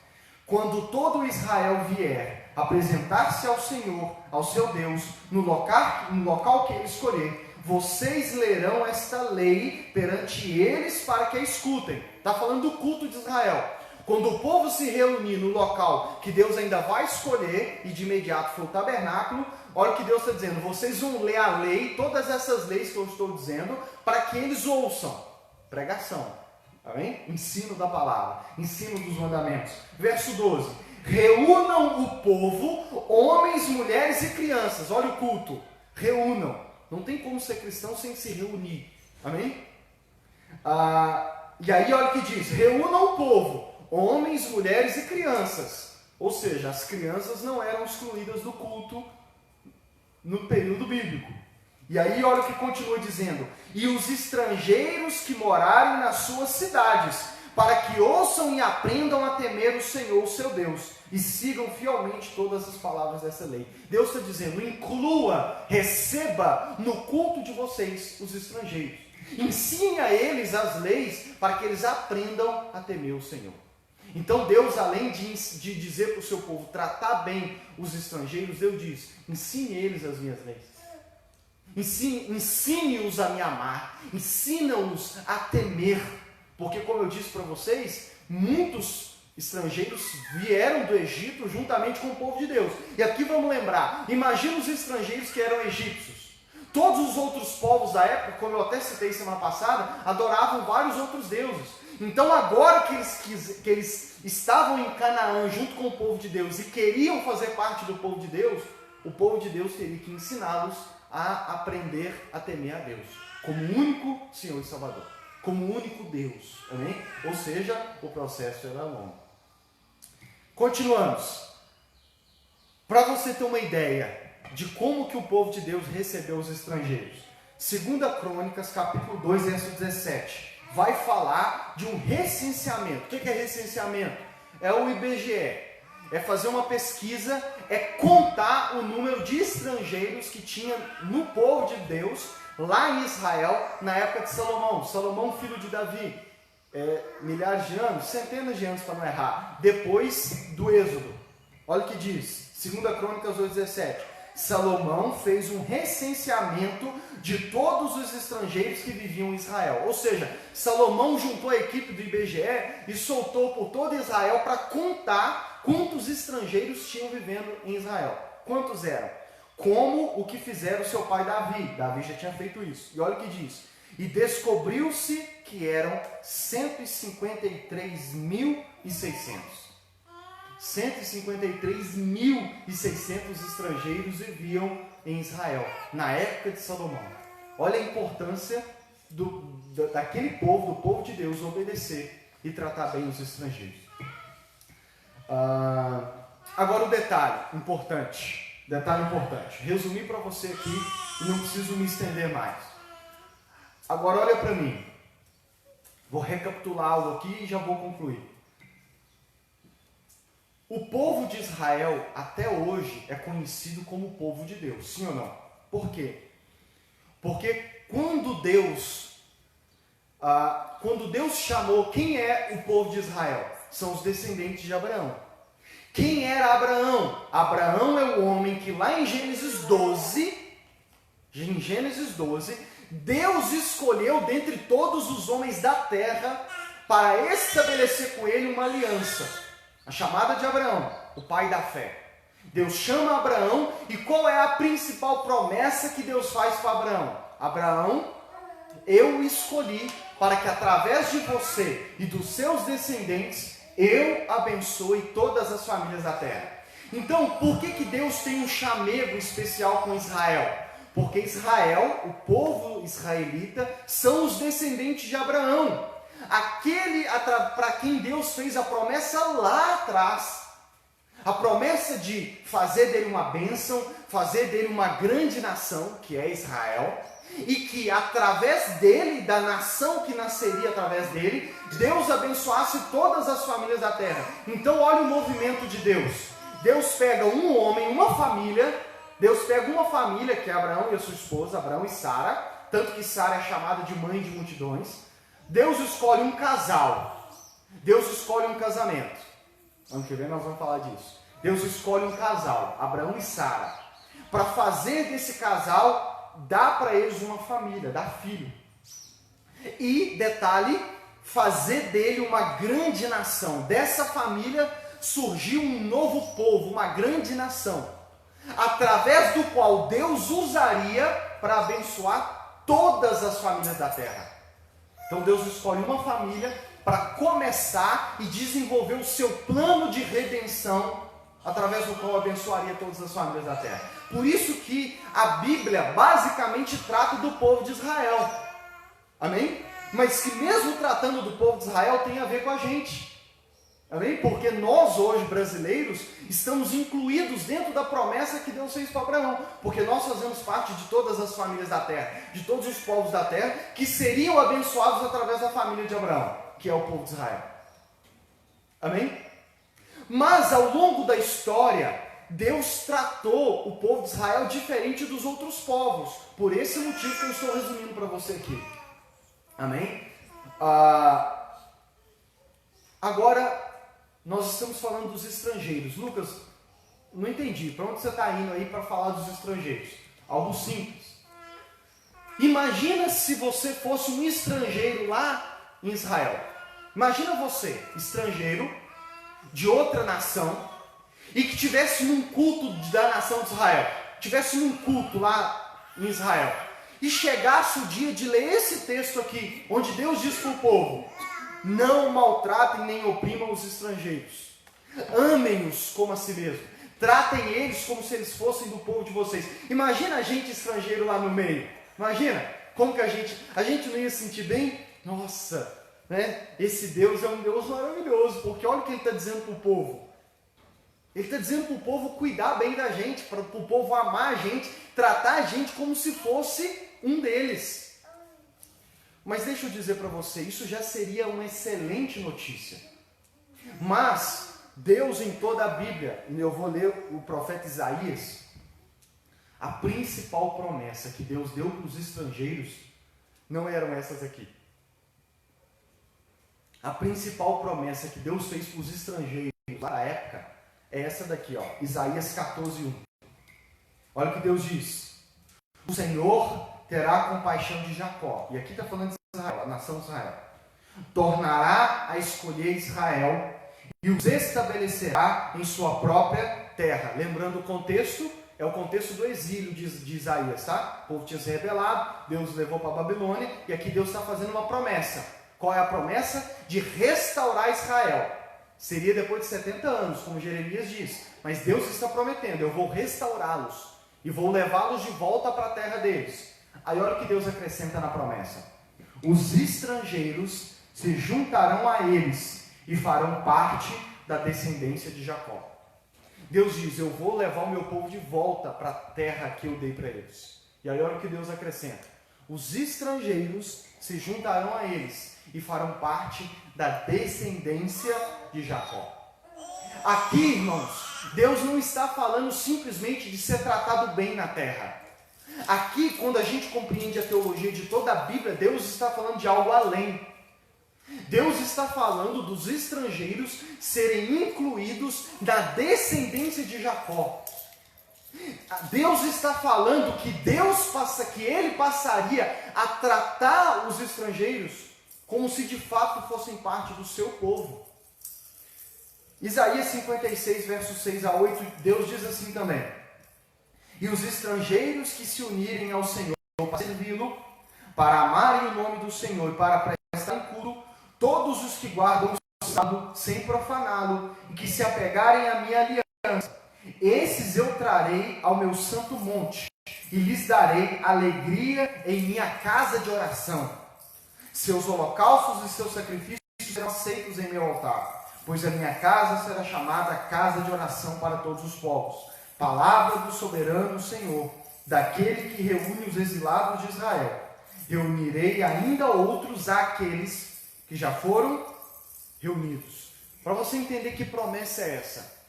Speaker 1: Quando todo Israel vier apresentar-se ao Senhor, ao seu Deus, no local que ele escolher, vocês lerão esta lei perante eles para que a escutem. Está falando do culto de Israel. Quando o povo se reunir no local que Deus ainda vai escolher, e de imediato foi o tabernáculo, olha o que Deus está dizendo: vocês vão ler a lei, todas essas leis que eu estou dizendo, para que eles ouçam. Pregação, amém? Ensino da palavra, ensino dos mandamentos. Verso 12: reúnam o povo, homens, mulheres e crianças. Olha o culto, reúnam. Não tem como ser cristão sem se reunir, amém? E aí olha o que diz: reúnam o povo, homens, mulheres e crianças. Ou seja, as crianças não eram excluídas do culto no período bíblico. E aí olha o que continua dizendo: e os estrangeiros que morarem nas suas cidades, para que ouçam e aprendam a temer o Senhor, o seu Deus, e sigam fielmente todas as palavras dessa lei. Deus está dizendo: inclua, receba no culto de vocês os estrangeiros. Ensine a eles as leis para que eles aprendam a temer o Senhor. Então Deus, além de dizer para o seu povo tratar bem os estrangeiros, Deus diz: ensine eles as minhas leis. Ensine-os a me amar, ensina-os a temer, porque como eu disse para vocês, muitos estrangeiros vieram do Egito juntamente com o povo de Deus. E aqui vamos lembrar, imagina os estrangeiros que eram egípcios. Todos os outros povos da época, como eu até citei semana passada, adoravam vários outros deuses. Então agora que eles estavam em Canaã junto com o povo de Deus e queriam fazer parte do povo de Deus, o povo de Deus teria que ensiná-los a aprender a temer a Deus, como único Senhor e Salvador, como único Deus, amém? Ou seja, o processo era longo. Continuamos. Para você ter uma ideia de como que o povo de Deus recebeu os estrangeiros, 2 Crônicas, capítulo 2, verso 17, vai falar de um recenseamento. O que é recenseamento? É o IBGE. É fazer uma pesquisa, é contar o número de estrangeiros que tinha no povo de Deus, lá em Israel, na época de Salomão. Salomão, filho de Davi, milhares de anos, centenas de anos para não errar, depois do Êxodo. Olha o que diz, 2 Crônicas 2,17. Salomão fez um recenseamento de todos os estrangeiros que viviam em Israel. Ou seja, Salomão juntou a equipe do IBGE e soltou por todo Israel para contar quantos estrangeiros tinham vivendo em Israel. Quantos eram? Como o que fizeram seu pai Davi. Davi já tinha feito isso. E olha o que diz. E descobriu-se que eram 153.600. 153.600 estrangeiros viviam em Israel, na época de Salomão. Olha a importância daquele povo, do povo de Deus, obedecer e tratar bem os estrangeiros. Agora o detalhe importante. Resumir para você aqui e não preciso me estender mais. Agora olha para mim. Vou recapitular algo aqui e já vou concluir. O povo de Israel até hoje é conhecido como o povo de Deus, sim ou não? Por quê? Porque quando Deus chamou, quem é o povo de Israel? São os descendentes de Abraão. Quem era Abraão? Abraão é o homem que lá em Gênesis 12, Deus escolheu dentre todos os homens da terra para estabelecer com ele uma aliança. A chamada de Abraão, o pai da fé. Deus chama Abraão e qual é a principal promessa que Deus faz para Abraão? Abraão, eu escolhi para que através de você e dos seus descendentes eu abençoe todas as famílias da terra. Então, por que Deus tem um chamego especial com Israel? Porque Israel, o povo israelita, são os descendentes de Abraão. Aquele para quem Deus fez a promessa lá atrás. A promessa de fazer dele uma bênção, fazer dele uma grande nação, que é Israel, e que através dele, da nação que nasceria através dele, Deus abençoasse todas as famílias da terra. Então olha o movimento de Deus. Deus pega um homem, uma família, que é Abraão e a sua esposa, Abraão e Sara, tanto que Sara é chamada de mãe de multidões. Deus escolhe um casal, Deus escolhe um casamento. Ano que vem nós vamos falar disso. Deus escolhe um casal, Abraão e Sara, para fazer desse casal, dar para eles uma família, dar filho. E, detalhe, fazer dele uma grande nação. Dessa família surgiu um novo povo, uma grande nação, através do qual Deus usaria para abençoar todas as famílias da terra. Então Deus escolhe uma família para começar e desenvolver o seu plano de redenção, através do qual abençoaria todas as famílias da terra. Por isso que a Bíblia basicamente trata do povo de Israel. Amém? Mas que mesmo tratando do povo de Israel tem a ver com a gente. Amém? Porque nós hoje, brasileiros, estamos incluídos dentro da promessa que Deus fez para Abraão. Porque nós fazemos parte de todas as famílias da terra, de todos os povos da terra, que seriam abençoados através da família de Abraão, que é o povo de Israel. Amém? Mas ao longo da história, Deus tratou o povo de Israel diferente dos outros povos. Por esse motivo que eu estou resumindo para você aqui. Amém? Agora, nós estamos falando dos estrangeiros. Lucas, não entendi. Para onde você está indo aí para falar dos estrangeiros? Algo simples. Imagina se você fosse um estrangeiro lá em Israel. Imagina você, estrangeiro, de outra nação, e que tivesse num culto da nação de Israel, tivesse num culto lá em Israel, e chegasse o dia de ler esse texto aqui, onde Deus diz para o povo: não maltratem nem oprimam os estrangeiros, amem-os como a si mesmo, tratem eles como se eles fossem do povo de vocês. Imagina a gente estrangeiro lá no meio, imagina como que a gente não ia se sentir bem? Nossa, né? Esse Deus é um Deus maravilhoso, porque olha o que ele está dizendo para o povo. Ele está dizendo para o povo cuidar bem da gente, para o povo amar a gente, tratar a gente como se fosse um deles. Mas deixa eu dizer para você, isso já seria uma excelente notícia. Mas Deus em toda a Bíblia, e eu vou ler o profeta Isaías, a principal promessa que Deus deu para os estrangeiros não eram essas aqui. A principal promessa que Deus fez para os estrangeiros na época é essa daqui, ó, Isaías 14:1. Olha o que Deus diz: o Senhor terá compaixão de Jacó. E aqui está falando de Israel, a nação de Israel. Tornará a escolher Israel e os estabelecerá em sua própria terra. Lembrando o contexto, é o contexto do exílio de Isaías, tá? O povo tinha se rebelado, Deus levou para a Babilônia, e aqui Deus está fazendo uma promessa. Qual é a promessa? De restaurar Israel. Seria depois de 70 anos, como Jeremias diz. Mas Deus está prometendo: eu vou restaurá-los e vou levá-los de volta para a terra deles. Aí olha o que Deus acrescenta na promessa: os estrangeiros se juntarão a eles e farão parte da descendência de Jacó. Deus diz: eu vou levar o meu povo de volta para a terra que eu dei para eles. E aí olha o que Deus acrescenta: os estrangeiros se juntarão a eles e farão parte da descendência de Jacó. Aqui, irmãos, Deus não está falando simplesmente de ser tratado bem na terra. Aqui, quando a gente compreende a teologia de toda a Bíblia, Deus está falando de algo além. Deus está falando dos estrangeiros serem incluídos na descendência de Jacó. Deus está falando que Ele passaria a tratar os estrangeiros como se de fato fossem parte do seu povo. Isaías 56, versos 6 a 8, Deus diz assim também: e os estrangeiros que se unirem ao Senhor para servi-lo, para amarem o nome do Senhor e para prestarem culto, todos os que guardam o sábado sem profaná-lo e que se apegarem à minha aliança, esses eu trarei ao meu santo monte e lhes darei alegria em minha casa de oração. Seus holocaustos e seus sacrifícios serão aceitos em meu altar, pois a minha casa será chamada casa de oração para todos os povos. Palavra do soberano Senhor, daquele que reúne os exilados de Israel. Reunirei ainda outros àqueles que já foram reunidos. Para você entender que promessa é essa.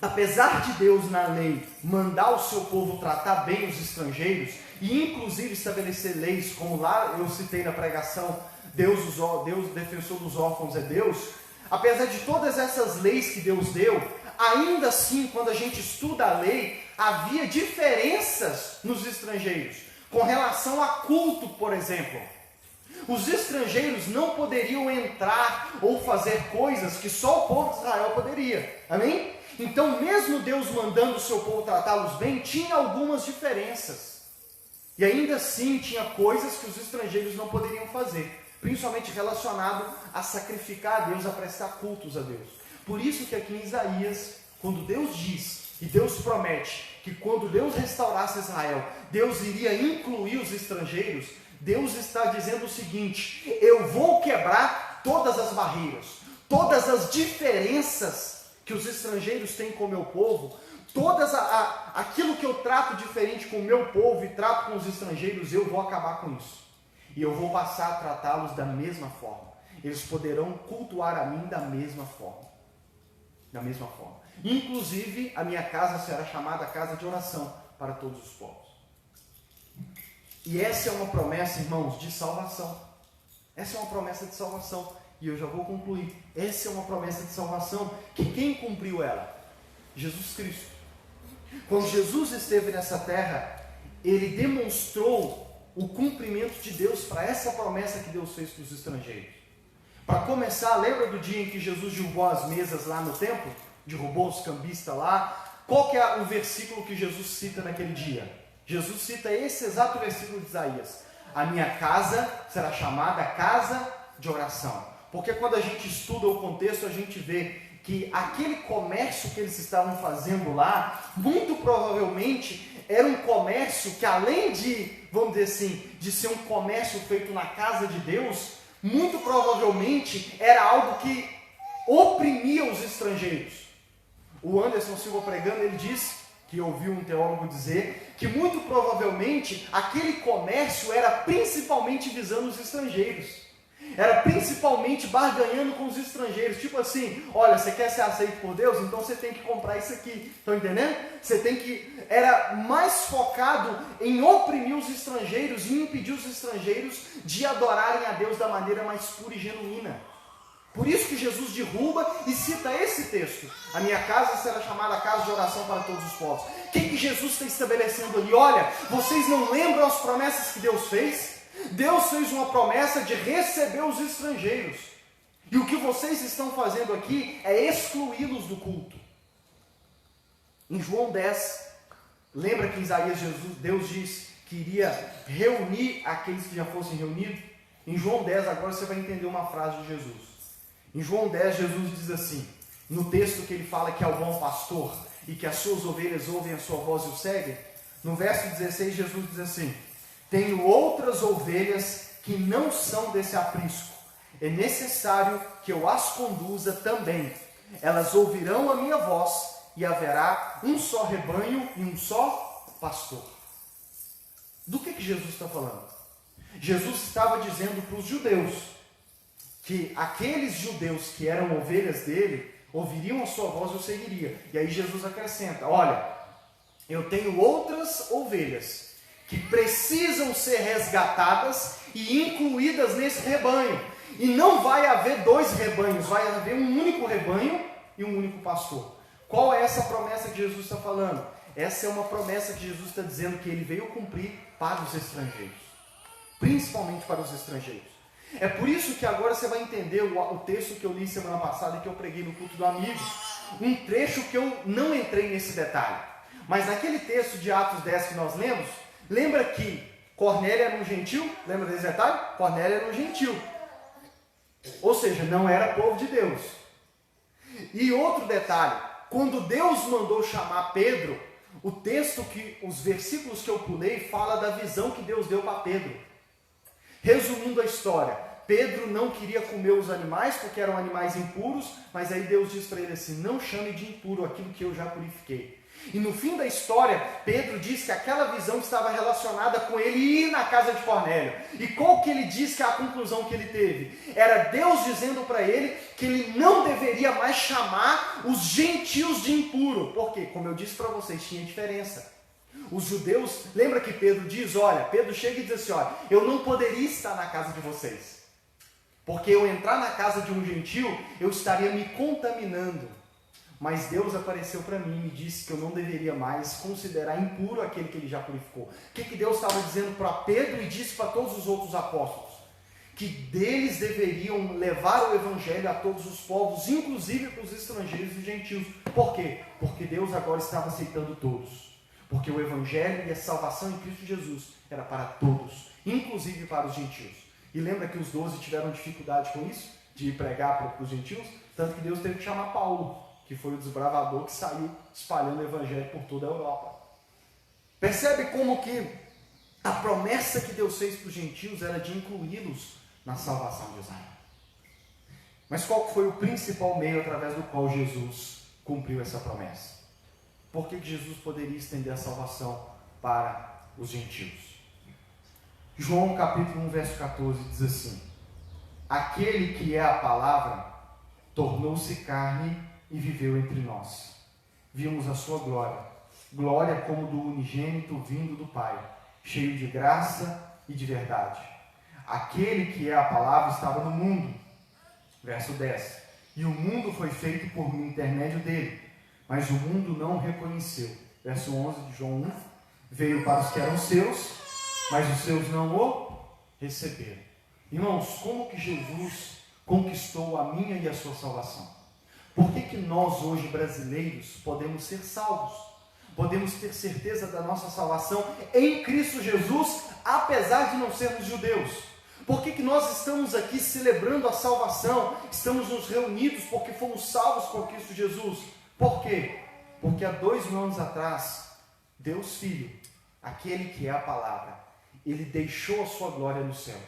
Speaker 1: Apesar de Deus na lei mandar o seu povo tratar bem os estrangeiros, e inclusive estabelecer leis, como lá eu citei na pregação, Deus defensor dos órfãos é Deus. Apesar de todas essas leis que Deus deu, ainda assim, quando a gente estuda a lei, havia diferenças nos estrangeiros, com relação a culto, por exemplo. Os estrangeiros não poderiam entrar ou fazer coisas que só o povo de Israel poderia. Amém? Então, mesmo Deus mandando o seu povo tratá-los bem, tinha algumas diferenças. E ainda assim, tinha coisas que os estrangeiros não poderiam fazer, principalmente relacionado a sacrificar a Deus, a prestar cultos a Deus. Por isso que aqui em Isaías, quando Deus diz, e Deus promete, que quando Deus restaurasse Israel, Deus iria incluir os estrangeiros, Deus está dizendo o seguinte: eu vou quebrar todas as barreiras, todas as diferenças que os estrangeiros têm com o meu povo, aquilo que eu trato diferente com o meu povo e trato com os estrangeiros, eu vou acabar com isso. E eu vou passar a tratá-los da mesma forma. Eles poderão cultuar a mim da mesma forma. Da mesma forma. Inclusive, a minha casa será chamada casa de oração para todos os povos. E essa é uma promessa, irmãos, de salvação. Essa é uma promessa de salvação. E eu já vou concluir. Essa é uma promessa de salvação que quem cumpriu ela? Jesus Cristo. Quando Jesus esteve nessa terra, ele demonstrou o cumprimento de Deus para essa promessa que Deus fez para os estrangeiros. Para começar, lembra do dia em que Jesus derrubou as mesas lá no templo? Derrubou os cambistas lá? Qual que é o versículo que Jesus cita naquele dia? Jesus cita esse exato versículo de Isaías. A minha casa será chamada casa de oração. Porque quando a gente estuda o contexto, a gente vê que aquele comércio que eles estavam fazendo lá, muito provavelmente era um comércio que, além de, vamos dizer assim, de ser um comércio feito na casa de Deus, muito provavelmente era algo que oprimia os estrangeiros. O Anderson Silva pregando, ele disse, que ouviu um teólogo dizer, que muito provavelmente aquele comércio era principalmente visando os estrangeiros. Era principalmente barganhando com os estrangeiros. Tipo assim, olha, você quer ser aceito por Deus? Então você tem que comprar isso aqui. Estão entendendo? Você tem que... Era mais focado em oprimir os estrangeiros e impedir os estrangeiros de adorarem a Deus da maneira mais pura e genuína. Por isso que Jesus derruba e cita esse texto. A minha casa será chamada casa de oração para todos os povos. O que Jesus está estabelecendo ali? Olha, vocês não lembram as promessas que Deus fez? Deus fez uma promessa de receber os estrangeiros. E o que vocês estão fazendo aqui é excluí-los do culto. Em João 10, lembra que em Isaías Deus diz que iria reunir aqueles que já fossem reunidos? Em João 10, agora você vai entender uma frase de Jesus. Em João 10, Jesus diz assim, no texto que ele fala que é o bom pastor e que as suas ovelhas ouvem a sua voz e o seguem, no verso 16, Jesus diz assim, tenho outras ovelhas que não são desse aprisco, é necessário que eu as conduza também, elas ouvirão a minha voz e haverá um só rebanho e um só pastor. Do que Jesus está falando? Jesus estava dizendo para os judeus, que aqueles judeus que eram ovelhas dele, ouviriam a sua voz e o seguiria. E aí Jesus acrescenta, olha, eu tenho outras ovelhas que precisam ser resgatadas e incluídas nesse rebanho. E não vai haver dois rebanhos, vai haver um único rebanho e um único pastor. Qual é essa promessa que Jesus está falando? Essa é uma promessa que Jesus está dizendo que ele veio cumprir para os estrangeiros. Principalmente para os estrangeiros. É por isso que agora você vai entender o texto que eu li semana passada e que eu preguei no culto do amigo. Um trecho que eu não entrei nesse detalhe. Mas naquele texto de Atos 10 que nós lemos, lembra que Cornélio era um gentil? Lembra desse detalhe? Cornélio era um gentil. Ou seja, não era povo de Deus. E outro detalhe, quando Deus mandou chamar Pedro, o texto os versículos que eu pulei fala da visão que Deus deu para Pedro. Resumindo a história, Pedro não queria comer os animais porque eram animais impuros, mas aí Deus diz para ele assim, não chame de impuro aquilo que eu já purifiquei. E no fim da história, Pedro diz que aquela visão estava relacionada com ele ir na casa de Cornélio. E qual que ele diz que é a conclusão que ele teve? Era Deus dizendo para ele que ele não deveria mais chamar os gentios de impuro. Por quê? Como eu disse para vocês, tinha diferença. Os judeus, lembra que Pedro diz, olha, Pedro chega e diz assim, olha, eu não poderia estar na casa de vocês, porque eu entrar na casa de um gentil, eu estaria me contaminando, mas Deus apareceu para mim e me disse que eu não deveria mais considerar impuro aquele que ele já purificou. O que Deus estava dizendo para Pedro e disse para todos os outros apóstolos? Que deles deveriam levar o evangelho a todos os povos, inclusive para os estrangeiros e gentios. Por quê? Porque Deus agora estava aceitando todos. Porque o evangelho e a salvação em Cristo Jesus era para todos, inclusive para os gentios. E lembra que os 12 tiveram dificuldade com isso? De pregar para os gentios? Tanto que Deus teve que chamar Paulo, que foi o desbravador que saiu espalhando o evangelho por toda a Europa. Percebe como que a promessa que Deus fez para os gentios era de incluí-los na salvação de Israel. Mas qual foi o principal meio através do qual Jesus cumpriu essa promessa? Por que Jesus poderia estender a salvação para os gentios? João capítulo 1, verso 14 diz assim, aquele que é a palavra tornou-se carne e viveu entre nós. Vimos a sua glória, glória como do unigênito vindo do Pai, cheio de graça e de verdade. Aquele que é a palavra estava no mundo. Verso 10. E o mundo foi feito por intermédio dele, mas o mundo não o reconheceu. Verso 11 de João 1. Veio para os que eram seus, mas os seus não o receberam. Irmãos, como que Jesus conquistou a minha e a sua salvação? Por que nós hoje brasileiros podemos ser salvos? Podemos ter certeza da nossa salvação em Cristo Jesus, apesar de não sermos judeus? Por que nós estamos aqui celebrando a salvação? Estamos nos reunidos porque fomos salvos por Cristo Jesus. Por quê? Porque há 2000 anos atrás, Deus Filho, aquele que é a palavra, ele deixou a sua glória no céu.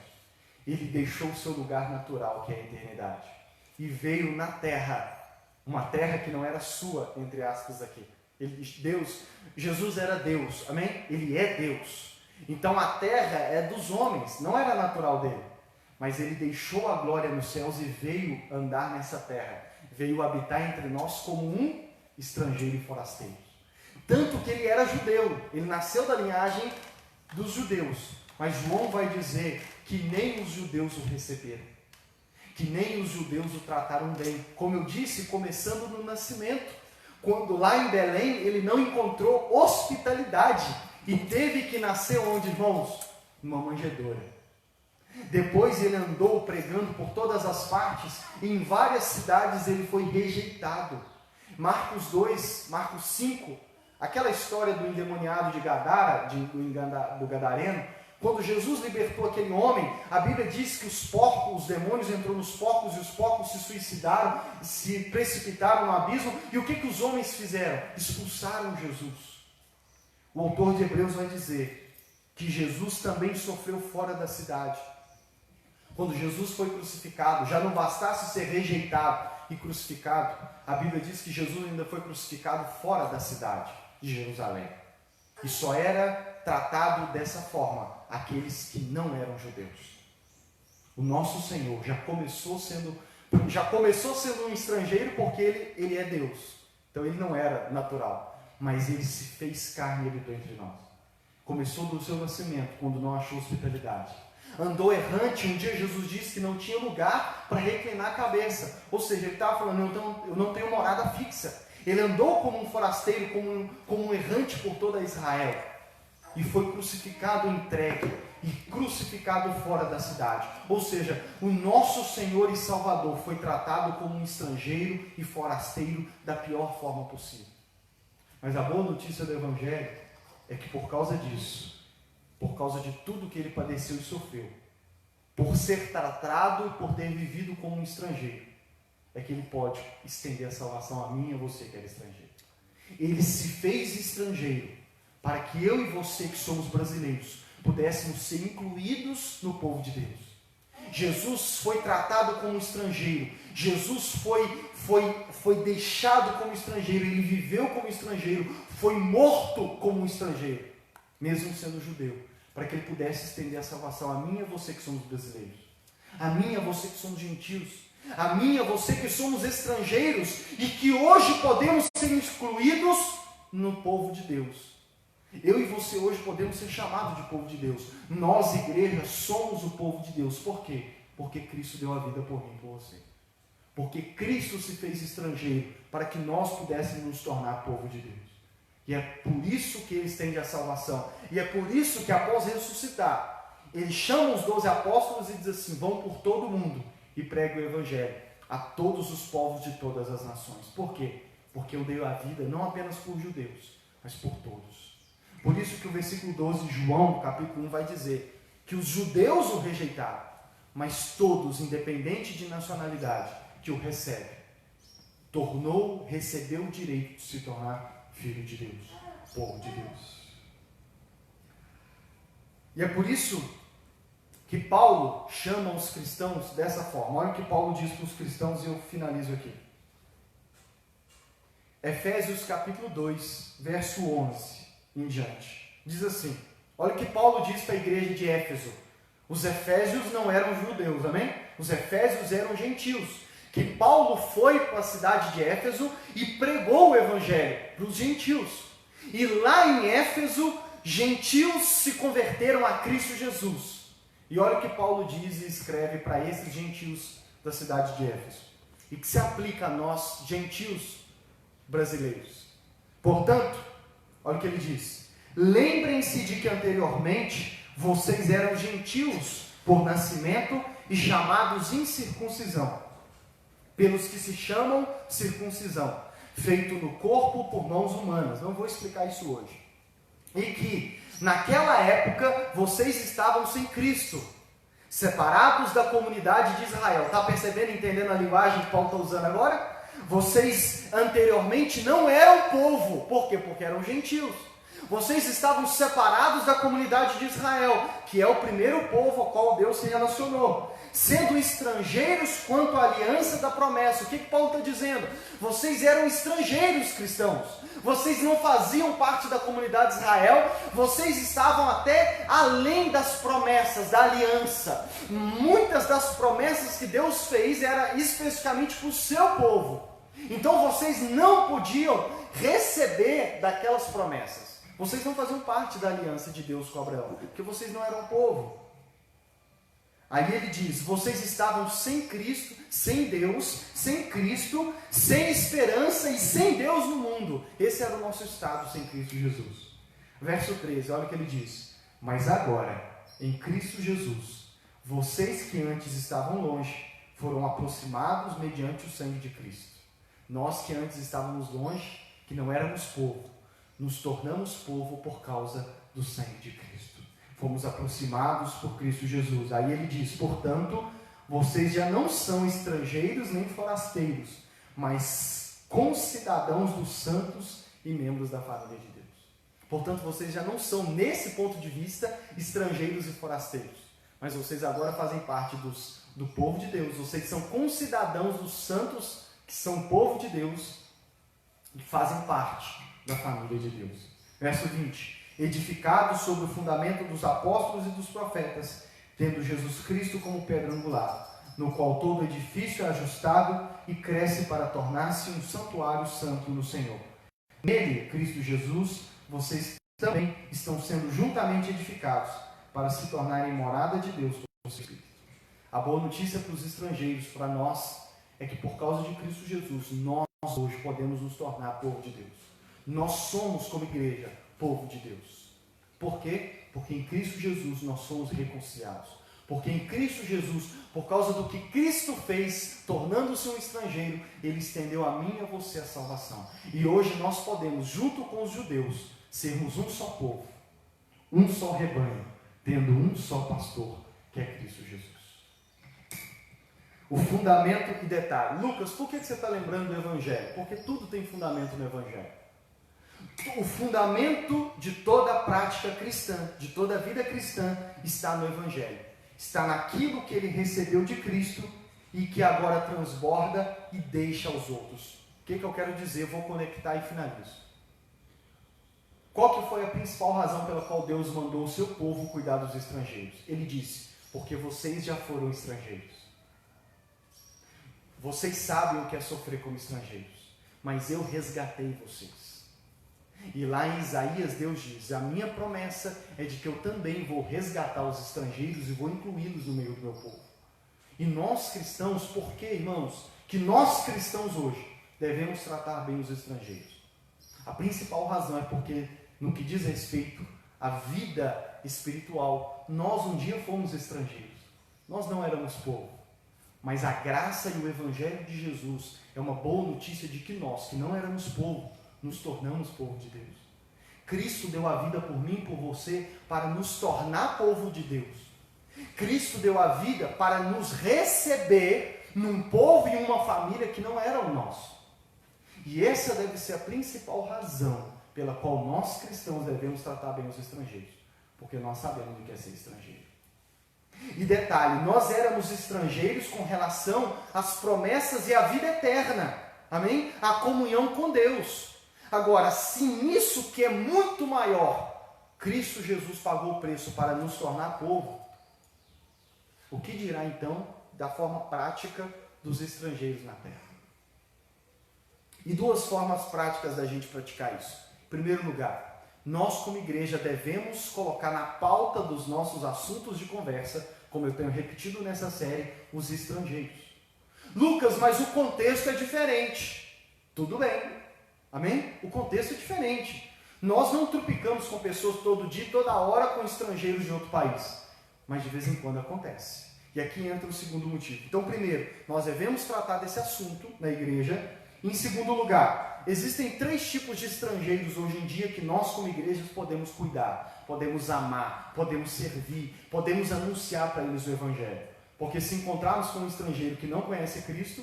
Speaker 1: Ele deixou o seu lugar natural, que é a eternidade. E veio na terra, uma terra que não era sua, entre aspas aqui. Jesus era Deus, amém? Ele é Deus. Então a terra é dos homens, não era natural dele. Mas ele deixou a glória nos céus e veio andar nessa terra. Veio habitar entre nós como um estrangeiro e forasteiro. Tanto que ele era judeu, ele nasceu da linhagem dos judeus. Mas João vai dizer que nem os judeus o receberam, que nem os judeus o trataram bem. Como eu disse, começando no nascimento, quando lá em Belém ele não encontrou hospitalidade e teve que nascer onde, irmãos? Numa manjedoura. Depois ele andou pregando por todas as partes e em várias cidades ele foi rejeitado. Marcos 2, Marcos 5, aquela história do endemoniado de Gadara, do Gadareno, quando Jesus libertou aquele homem, a Bíblia diz que os demônios entrou nos porcos e os porcos se suicidaram, se precipitaram no abismo. E o que os homens fizeram? Expulsaram Jesus. O autor de Hebreus vai dizer que Jesus também sofreu fora da cidade. Quando Jesus foi crucificado, já não bastasse ser rejeitado e crucificado, a Bíblia diz que Jesus ainda foi crucificado fora da cidade de Jerusalém. E só era tratado dessa forma aqueles que não eram judeus. O nosso Senhor já começou sendo um estrangeiro porque ele é Deus. Então ele não era natural, mas ele se fez carne e habitou entre nós. Começou do seu nascimento, quando não achou hospitalidade. Andou errante, um dia Jesus disse que não tinha lugar para reclinar a cabeça. Ou seja, ele estava falando, eu não tenho morada fixa. Ele andou como um forasteiro, como um errante por toda Israel. E foi crucificado, entregue, e crucificado fora da cidade. Ou seja, o nosso Senhor e Salvador foi tratado como um estrangeiro e forasteiro da pior forma possível. Mas a boa notícia do Evangelho é que por causa disso, por causa de tudo que ele padeceu e sofreu, por ser tratado e por ter vivido como um estrangeiro, é que ele pode estender a salvação a mim e a você que era estrangeiro. Ele se fez estrangeiro para que eu e você que somos brasileiros pudéssemos ser incluídos no povo de Deus. Jesus foi tratado como estrangeiro. Jesus foi deixado como estrangeiro. Ele viveu como estrangeiro. Foi morto como estrangeiro, mesmo sendo judeu, para que ele pudesse estender a salvação a mim e a você que somos brasileiros, a mim e a você que somos gentios, a mim e a você que somos estrangeiros e que hoje podemos ser incluídos no povo de Deus. Eu e você hoje podemos ser chamados de povo de Deus. Nós, igreja, somos o povo de Deus. Por quê? Porque Cristo deu a vida por mim e por você. Porque Cristo se fez estrangeiro para que nós pudéssemos nos tornar povo de Deus. E é por isso que ele estende a salvação. E é por isso que após ressuscitar, ele chama os 12 apóstolos e diz assim: vão por todo o mundo e pregue o Evangelho a todos os povos de todas as nações. Por quê? Porque eu dei a vida não apenas por judeus, mas por todos. Por isso que o versículo 12 de João, capítulo 1, vai dizer que os judeus o rejeitaram, mas todos, independente de nacionalidade, que o recebem, recebeu o direito de se tornar filho de Deus, povo de Deus. E é por isso que Paulo chama os cristãos dessa forma. Olha o que Paulo diz para os cristãos e eu finalizo aqui. Efésios capítulo 2, verso 11 em diante. Diz assim, olha o que Paulo diz para a igreja de Éfeso. Os efésios não eram judeus, amém? Os efésios eram gentios. Que Paulo foi para a cidade de Éfeso e pregou o evangelho para os gentios. E lá em Éfeso, gentios se converteram a Cristo Jesus. E olha o que Paulo diz e escreve para esses gentios da cidade de Éfeso. E que se aplica a nós, gentios brasileiros. Portanto, olha o que ele diz: lembrem-se de que anteriormente vocês eram gentios por nascimento e chamados incircuncisão, pelos que se chamam circuncisão, feito no corpo por mãos humanas. Não vou explicar isso hoje. E que, naquela época, vocês estavam sem Cristo, separados da comunidade de Israel. Está percebendo, entendendo a linguagem que Paulo está usando agora? Vocês anteriormente não eram povo. Por quê? Porque eram gentios. Vocês estavam separados da comunidade de Israel, que é o primeiro povo ao qual Deus se relacionou, sendo estrangeiros quanto à aliança da promessa. O que Paulo está dizendo? Vocês eram estrangeiros cristãos, vocês não faziam parte da comunidade de Israel, vocês estavam até além das promessas, da aliança. Muitas das promessas que Deus fez eram especificamente para o seu povo, então vocês não podiam receber daquelas promessas. Vocês não faziam parte da aliança de Deus com Abraão, porque vocês não eram povo. Aí ele diz, vocês estavam sem Cristo, sem Deus, sem Cristo, sem esperança e sem Deus no mundo. Esse era o nosso estado sem Cristo Jesus. Verso 13, olha o que ele diz. Mas agora, em Cristo Jesus, vocês que antes estavam longe, foram aproximados mediante o sangue de Cristo. Nós que antes estávamos longe, que não éramos povo, nos tornamos povo por causa do sangue de Cristo. Fomos aproximados por Cristo Jesus. Aí ele diz, portanto, vocês já não são estrangeiros nem forasteiros, mas concidadãos dos santos e membros da família de Deus. Portanto, vocês já não são, nesse ponto de vista, estrangeiros e forasteiros, mas vocês agora fazem parte do povo de Deus. Vocês são concidadãos dos santos, que são povo de Deus, e fazem parte da família de Deus. Verso 20. Edificados sobre o fundamento dos apóstolos e dos profetas, tendo Jesus Cristo como pedra angular, no qual todo edifício é ajustado e cresce para tornar-se um santuário santo no Senhor. Nele, Cristo Jesus, vocês também estão sendo juntamente edificados para se tornarem morada de Deus por seu Espírito. A boa notícia para os estrangeiros, para nós, é que por causa de Cristo Jesus, nós hoje podemos nos tornar povo de Deus. Nós somos, como igreja, povo de Deus. Por quê? Porque em Cristo Jesus nós somos reconciliados. Porque em Cristo Jesus, por causa do que Cristo fez, tornando-se um estrangeiro, Ele estendeu a mim e a você a salvação. E hoje nós podemos, junto com os judeus, sermos um só povo, um só rebanho, tendo um só pastor, que é Cristo Jesus. O fundamento e detalhe. Lucas, por que você está lembrando do Evangelho? Porque tudo tem fundamento no Evangelho. O fundamento de toda a prática cristã, de toda a vida cristã, está no Evangelho. Está naquilo que ele recebeu de Cristo e que agora transborda e deixa aos outros. O que eu quero dizer? Vou conectar e finalizo. Qual que foi a principal razão pela qual Deus mandou o seu povo cuidar dos estrangeiros? Ele disse, porque vocês já foram estrangeiros. Vocês sabem o que é sofrer como estrangeiros, mas eu resgatei vocês. E lá em Isaías Deus diz, a minha promessa é de que eu também vou resgatar os estrangeiros e vou incluí-los no meio do meu povo. E nós cristãos, por que, irmãos, que nós cristãos hoje devemos tratar bem os estrangeiros? A principal razão é porque, no que diz respeito à vida espiritual, nós um dia fomos estrangeiros. Nós não éramos povo. Mas a graça e o Evangelho de Jesus é uma boa notícia de que nós, que não éramos povo, nos tornamos povo de Deus. Cristo deu a vida por mim e por você para nos tornar povo de Deus. Cristo deu a vida para nos receber num povo e uma família que não era o nosso. E essa deve ser a principal razão pela qual nós cristãos devemos tratar bem os estrangeiros. Porque nós sabemos o que é ser estrangeiro. E detalhe, nós éramos estrangeiros com relação às promessas e à vida eterna. Amém? A comunhão com Deus. Agora, se nisso que é muito maior, Cristo Jesus pagou o preço para nos tornar povo, o que dirá então da forma prática dos estrangeiros na terra? E duas formas práticas da gente praticar isso. Em primeiro lugar, nós como igreja devemos colocar na pauta dos nossos assuntos de conversa, como eu tenho repetido nessa série, os estrangeiros. Lucas, mas o contexto é diferente. Tudo bem. Amém? O contexto é diferente. Nós não tropicamos com pessoas todo dia, toda hora com estrangeiros de outro país, mas de vez em quando acontece. E aqui entra o segundo motivo. Então, primeiro, nós devemos tratar desse assunto na igreja. Em segundo lugar, existem 3 tipos de estrangeiros hoje em dia que nós como igrejas podemos cuidar, podemos amar, podemos servir, podemos anunciar para eles o Evangelho. Porque se encontrarmos com um estrangeiro que não conhece Cristo,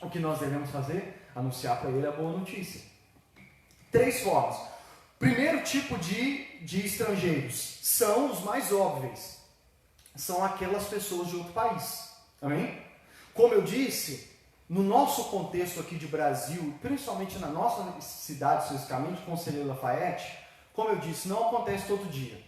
Speaker 1: o que nós devemos fazer? Anunciar para ele a boa notícia. 3 formas. Primeiro tipo de estrangeiros são os mais óbvios. São aquelas pessoas de outro país. Amém? Como eu disse, no nosso contexto aqui de Brasil, principalmente na nossa cidade, especificamente, Conselheiro Lafayette, como eu disse, não acontece todo dia.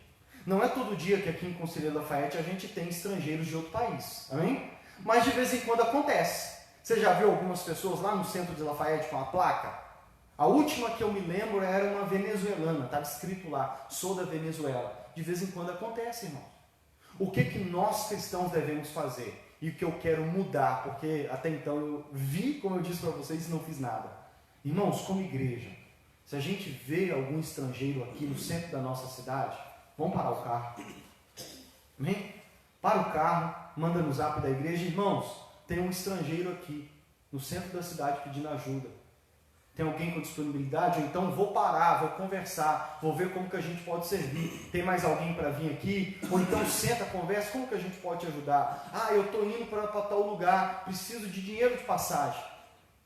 Speaker 1: Não é todo dia que aqui em Conselheiro Lafayette a gente tem estrangeiros de outro país. Amém? Mas de vez em quando acontece. Você já viu algumas pessoas lá no centro de Lafayette com a placa? A última que eu me lembro era uma venezuelana, estava escrito lá, sou da Venezuela. De vez em quando acontece, irmão. O que nós cristãos devemos fazer? E o que eu quero mudar, porque até então eu vi, como eu disse para vocês, e não fiz nada. Irmãos, como igreja, se a gente vê algum estrangeiro aqui no centro da nossa cidade, vamos parar o carro. Amém? Para o carro, manda no zap da igreja, irmãos, tem um estrangeiro aqui, no centro da cidade pedindo ajuda. Tem alguém com disponibilidade? Ou então vou parar, vou conversar, vou ver como que a gente pode servir. Tem mais alguém para vir aqui? Ou então senta, conversa, como que a gente pode te ajudar? Ah, eu estou indo para tal lugar, preciso de dinheiro de passagem.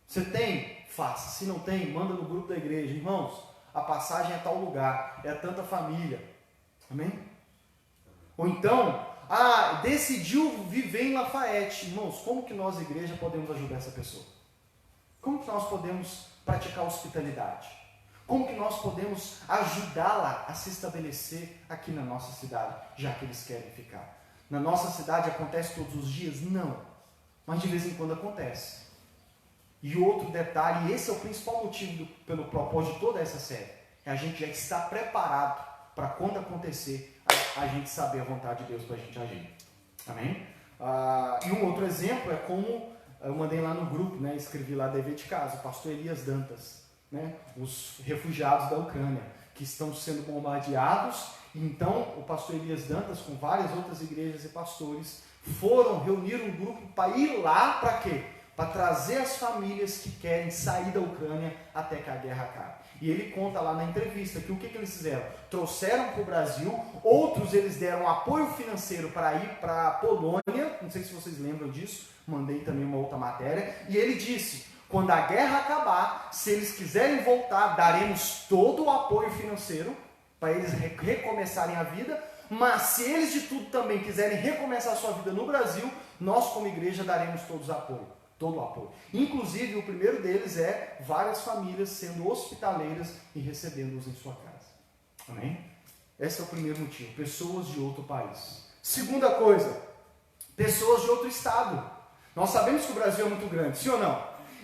Speaker 1: Você tem? Faça. Se não tem, manda no grupo da igreja. Irmãos, a passagem é tal lugar, é tanta família. Amém? Ou então, decidiu viver em Lafayette. Irmãos, como que nós, igreja, podemos ajudar essa pessoa? Como que nós podemos praticar hospitalidade? Como que nós podemos ajudá-la a se estabelecer aqui na nossa cidade, já que eles querem ficar? Na nossa cidade acontece todos os dias? Não. Mas de vez em quando acontece. E outro detalhe, e esse é o principal motivo pelo propósito de toda essa série, é a gente já estar preparado para quando acontecer, a gente saber a vontade de Deus para a gente agir. Amém? E um outro exemplo é como eu mandei lá no grupo, né, escrevi lá dever de casa, o pastor Elias Dantas, né, os refugiados da Ucrânia, que estão sendo bombardeados. Então o pastor Elias Dantas, com várias outras igrejas e pastores, foram reunir um grupo para ir lá para quê? Para trazer as famílias que querem sair da Ucrânia até que a guerra acabe. E ele conta lá na entrevista que o que eles fizeram? Trouxeram para o Brasil, outros eles deram apoio financeiro para ir para a Polônia, não sei se vocês lembram disso, mandei também uma outra matéria, e ele disse, quando a guerra acabar, se eles quiserem voltar, daremos todo o apoio financeiro para eles recomeçarem a vida, mas se eles de tudo também quiserem recomeçar a sua vida no Brasil, nós como igreja daremos todo o apoio. Inclusive, o primeiro deles é várias famílias sendo hospitaleiras e recebendo-os em sua casa. Amém? Esse é o primeiro motivo, pessoas de outro país. Segunda coisa, pessoas de outro estado. Nós sabemos que o Brasil é muito grande, sim ou não?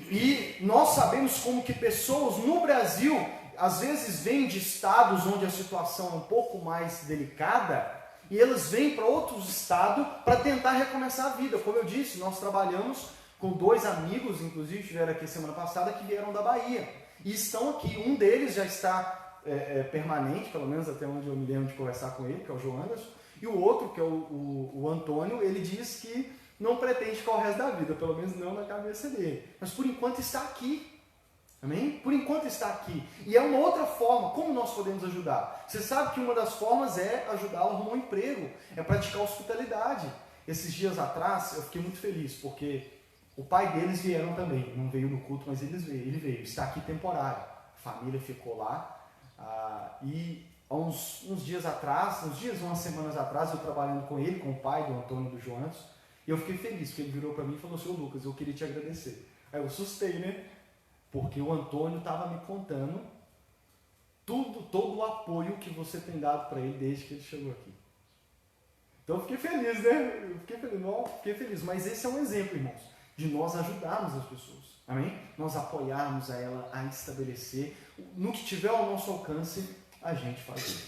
Speaker 1: E nós sabemos como que pessoas no Brasil, às vezes vêm de estados onde a situação é um pouco mais delicada, e eles vêm para outros estados para tentar recomeçar a vida. Como eu disse, nós trabalhamos com 2 amigos, inclusive estiveram aqui semana passada, que vieram da Bahia. E estão aqui, um deles já está permanente, pelo menos até onde eu me lembro de conversar com ele, que é o João Anderson, e o outro, que é o Antônio, ele diz que não pretende ficar o resto da vida, pelo menos não na cabeça dele. Mas por enquanto está aqui. Amém? Por enquanto está aqui. E é uma outra forma, como nós podemos ajudar? Você sabe que uma das formas é ajudá-lo a arrumar um emprego, é praticar hospitalidade. Esses dias atrás eu fiquei muito feliz, porque o pai deles vieram também, não veio no culto, mas ele veio, está aqui temporário. A família ficou lá, e há uns dias atrás, umas semanas atrás, eu trabalhando com ele, com o pai do Antônio e do João Anderson, e eu fiquei feliz, porque ele virou para mim e falou, seu Lucas, eu queria te agradecer. Aí eu assustei, né? Porque o Antônio estava me contando todo o apoio que você tem dado para ele desde que ele chegou aqui. Então eu fiquei feliz, né? Fiquei feliz. Mas esse é um exemplo, irmãos, de nós ajudarmos as pessoas. Amém? Nós apoiarmos a ela a estabelecer, no que tiver ao nosso alcance, a gente fazer.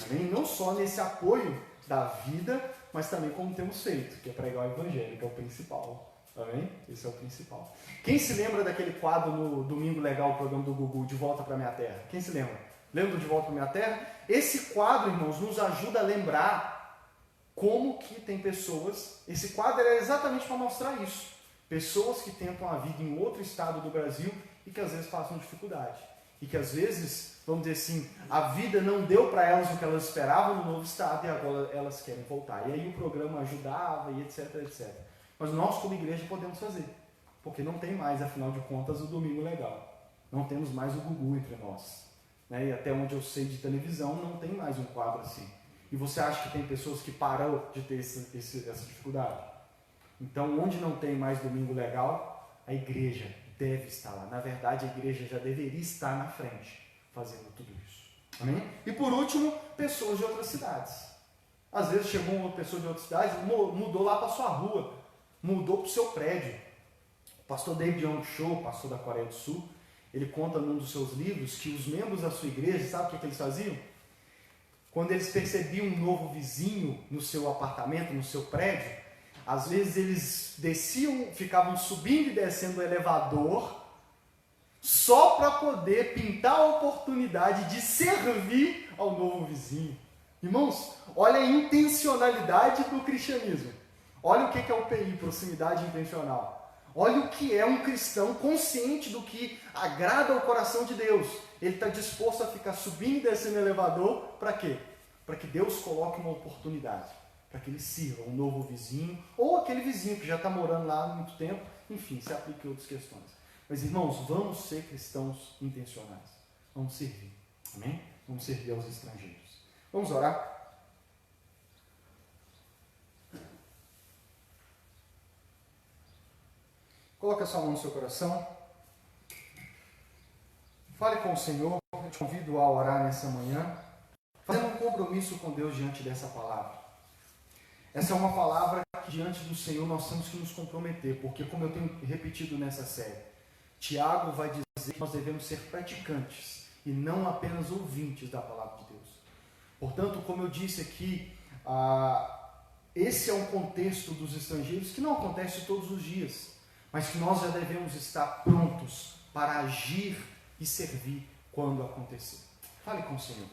Speaker 1: Amém? Não só nesse apoio da vida, mas também como temos feito, que é pregar o Evangelho, que é o principal. Amém? Esse é o principal. Quem se lembra daquele quadro no Domingo Legal, o programa do Gugu, De Volta para Minha Terra? Quem se lembra? Lembra De Volta para Minha Terra? Esse quadro, irmãos, nos ajuda a lembrar como que tem pessoas... Esse quadro era exatamente para mostrar isso. Pessoas que tentam a vida em outro estado do Brasil e que às vezes passam dificuldade. E que às vezes, vamos dizer assim, a vida não deu para elas o que elas esperavam no novo estado e agora elas querem voltar. E aí o programa ajudava e etc, etc. Mas nós, como igreja, podemos fazer. Porque não tem mais, afinal de contas, o Domingo Legal. Não temos mais o Gugu entre nós. Né? E até onde eu sei de televisão, não tem mais um quadro assim. E você acha que tem pessoas que param de ter essa dificuldade? Então, onde não tem mais Domingo Legal, a igreja deve estar lá. Na verdade, a igreja já deveria estar na frente, fazendo tudo isso. Amém? E por último, pessoas de outras cidades. Às vezes chegou uma pessoa de outra cidade, mudou lá para sua rua, mudou para o seu prédio. O pastor David Young Cho, pastor da Coreia do Sul, ele conta num dos seus livros que os membros da sua igreja, sabe o que eles faziam? Quando eles percebiam um novo vizinho no seu apartamento, no seu prédio, às vezes eles desciam, ficavam subindo e descendo o elevador só para poder pintar a oportunidade de servir ao novo vizinho. Irmãos, olha a intencionalidade do cristianismo. Olha o que é o PI, proximidade intencional. Olha o que é um cristão consciente do que agrada ao coração de Deus. Ele está disposto a ficar subindo e descendo o elevador para quê? Para que Deus coloque uma oportunidade. Para que ele sirva um novo vizinho, ou aquele vizinho que já está morando lá há muito tempo. Enfim, se aplica em outras questões. Mas, irmãos, vamos ser cristãos intencionais. Vamos servir. Amém? Vamos servir aos estrangeiros. Vamos orar? Coloque a sua mão no seu coração. Fale com o Senhor. Eu te convido a orar nessa manhã, fazendo um compromisso com Deus diante dessa palavra. Essa é uma palavra que diante do Senhor nós temos que nos comprometer, porque como eu tenho repetido nessa série, Tiago vai dizer que nós devemos ser praticantes e não apenas ouvintes da palavra de Deus. Portanto, como eu disse aqui, esse é um contexto dos estrangeiros que não acontece todos os dias, mas que nós já devemos estar prontos para agir e servir quando acontecer. Fale com o Senhor.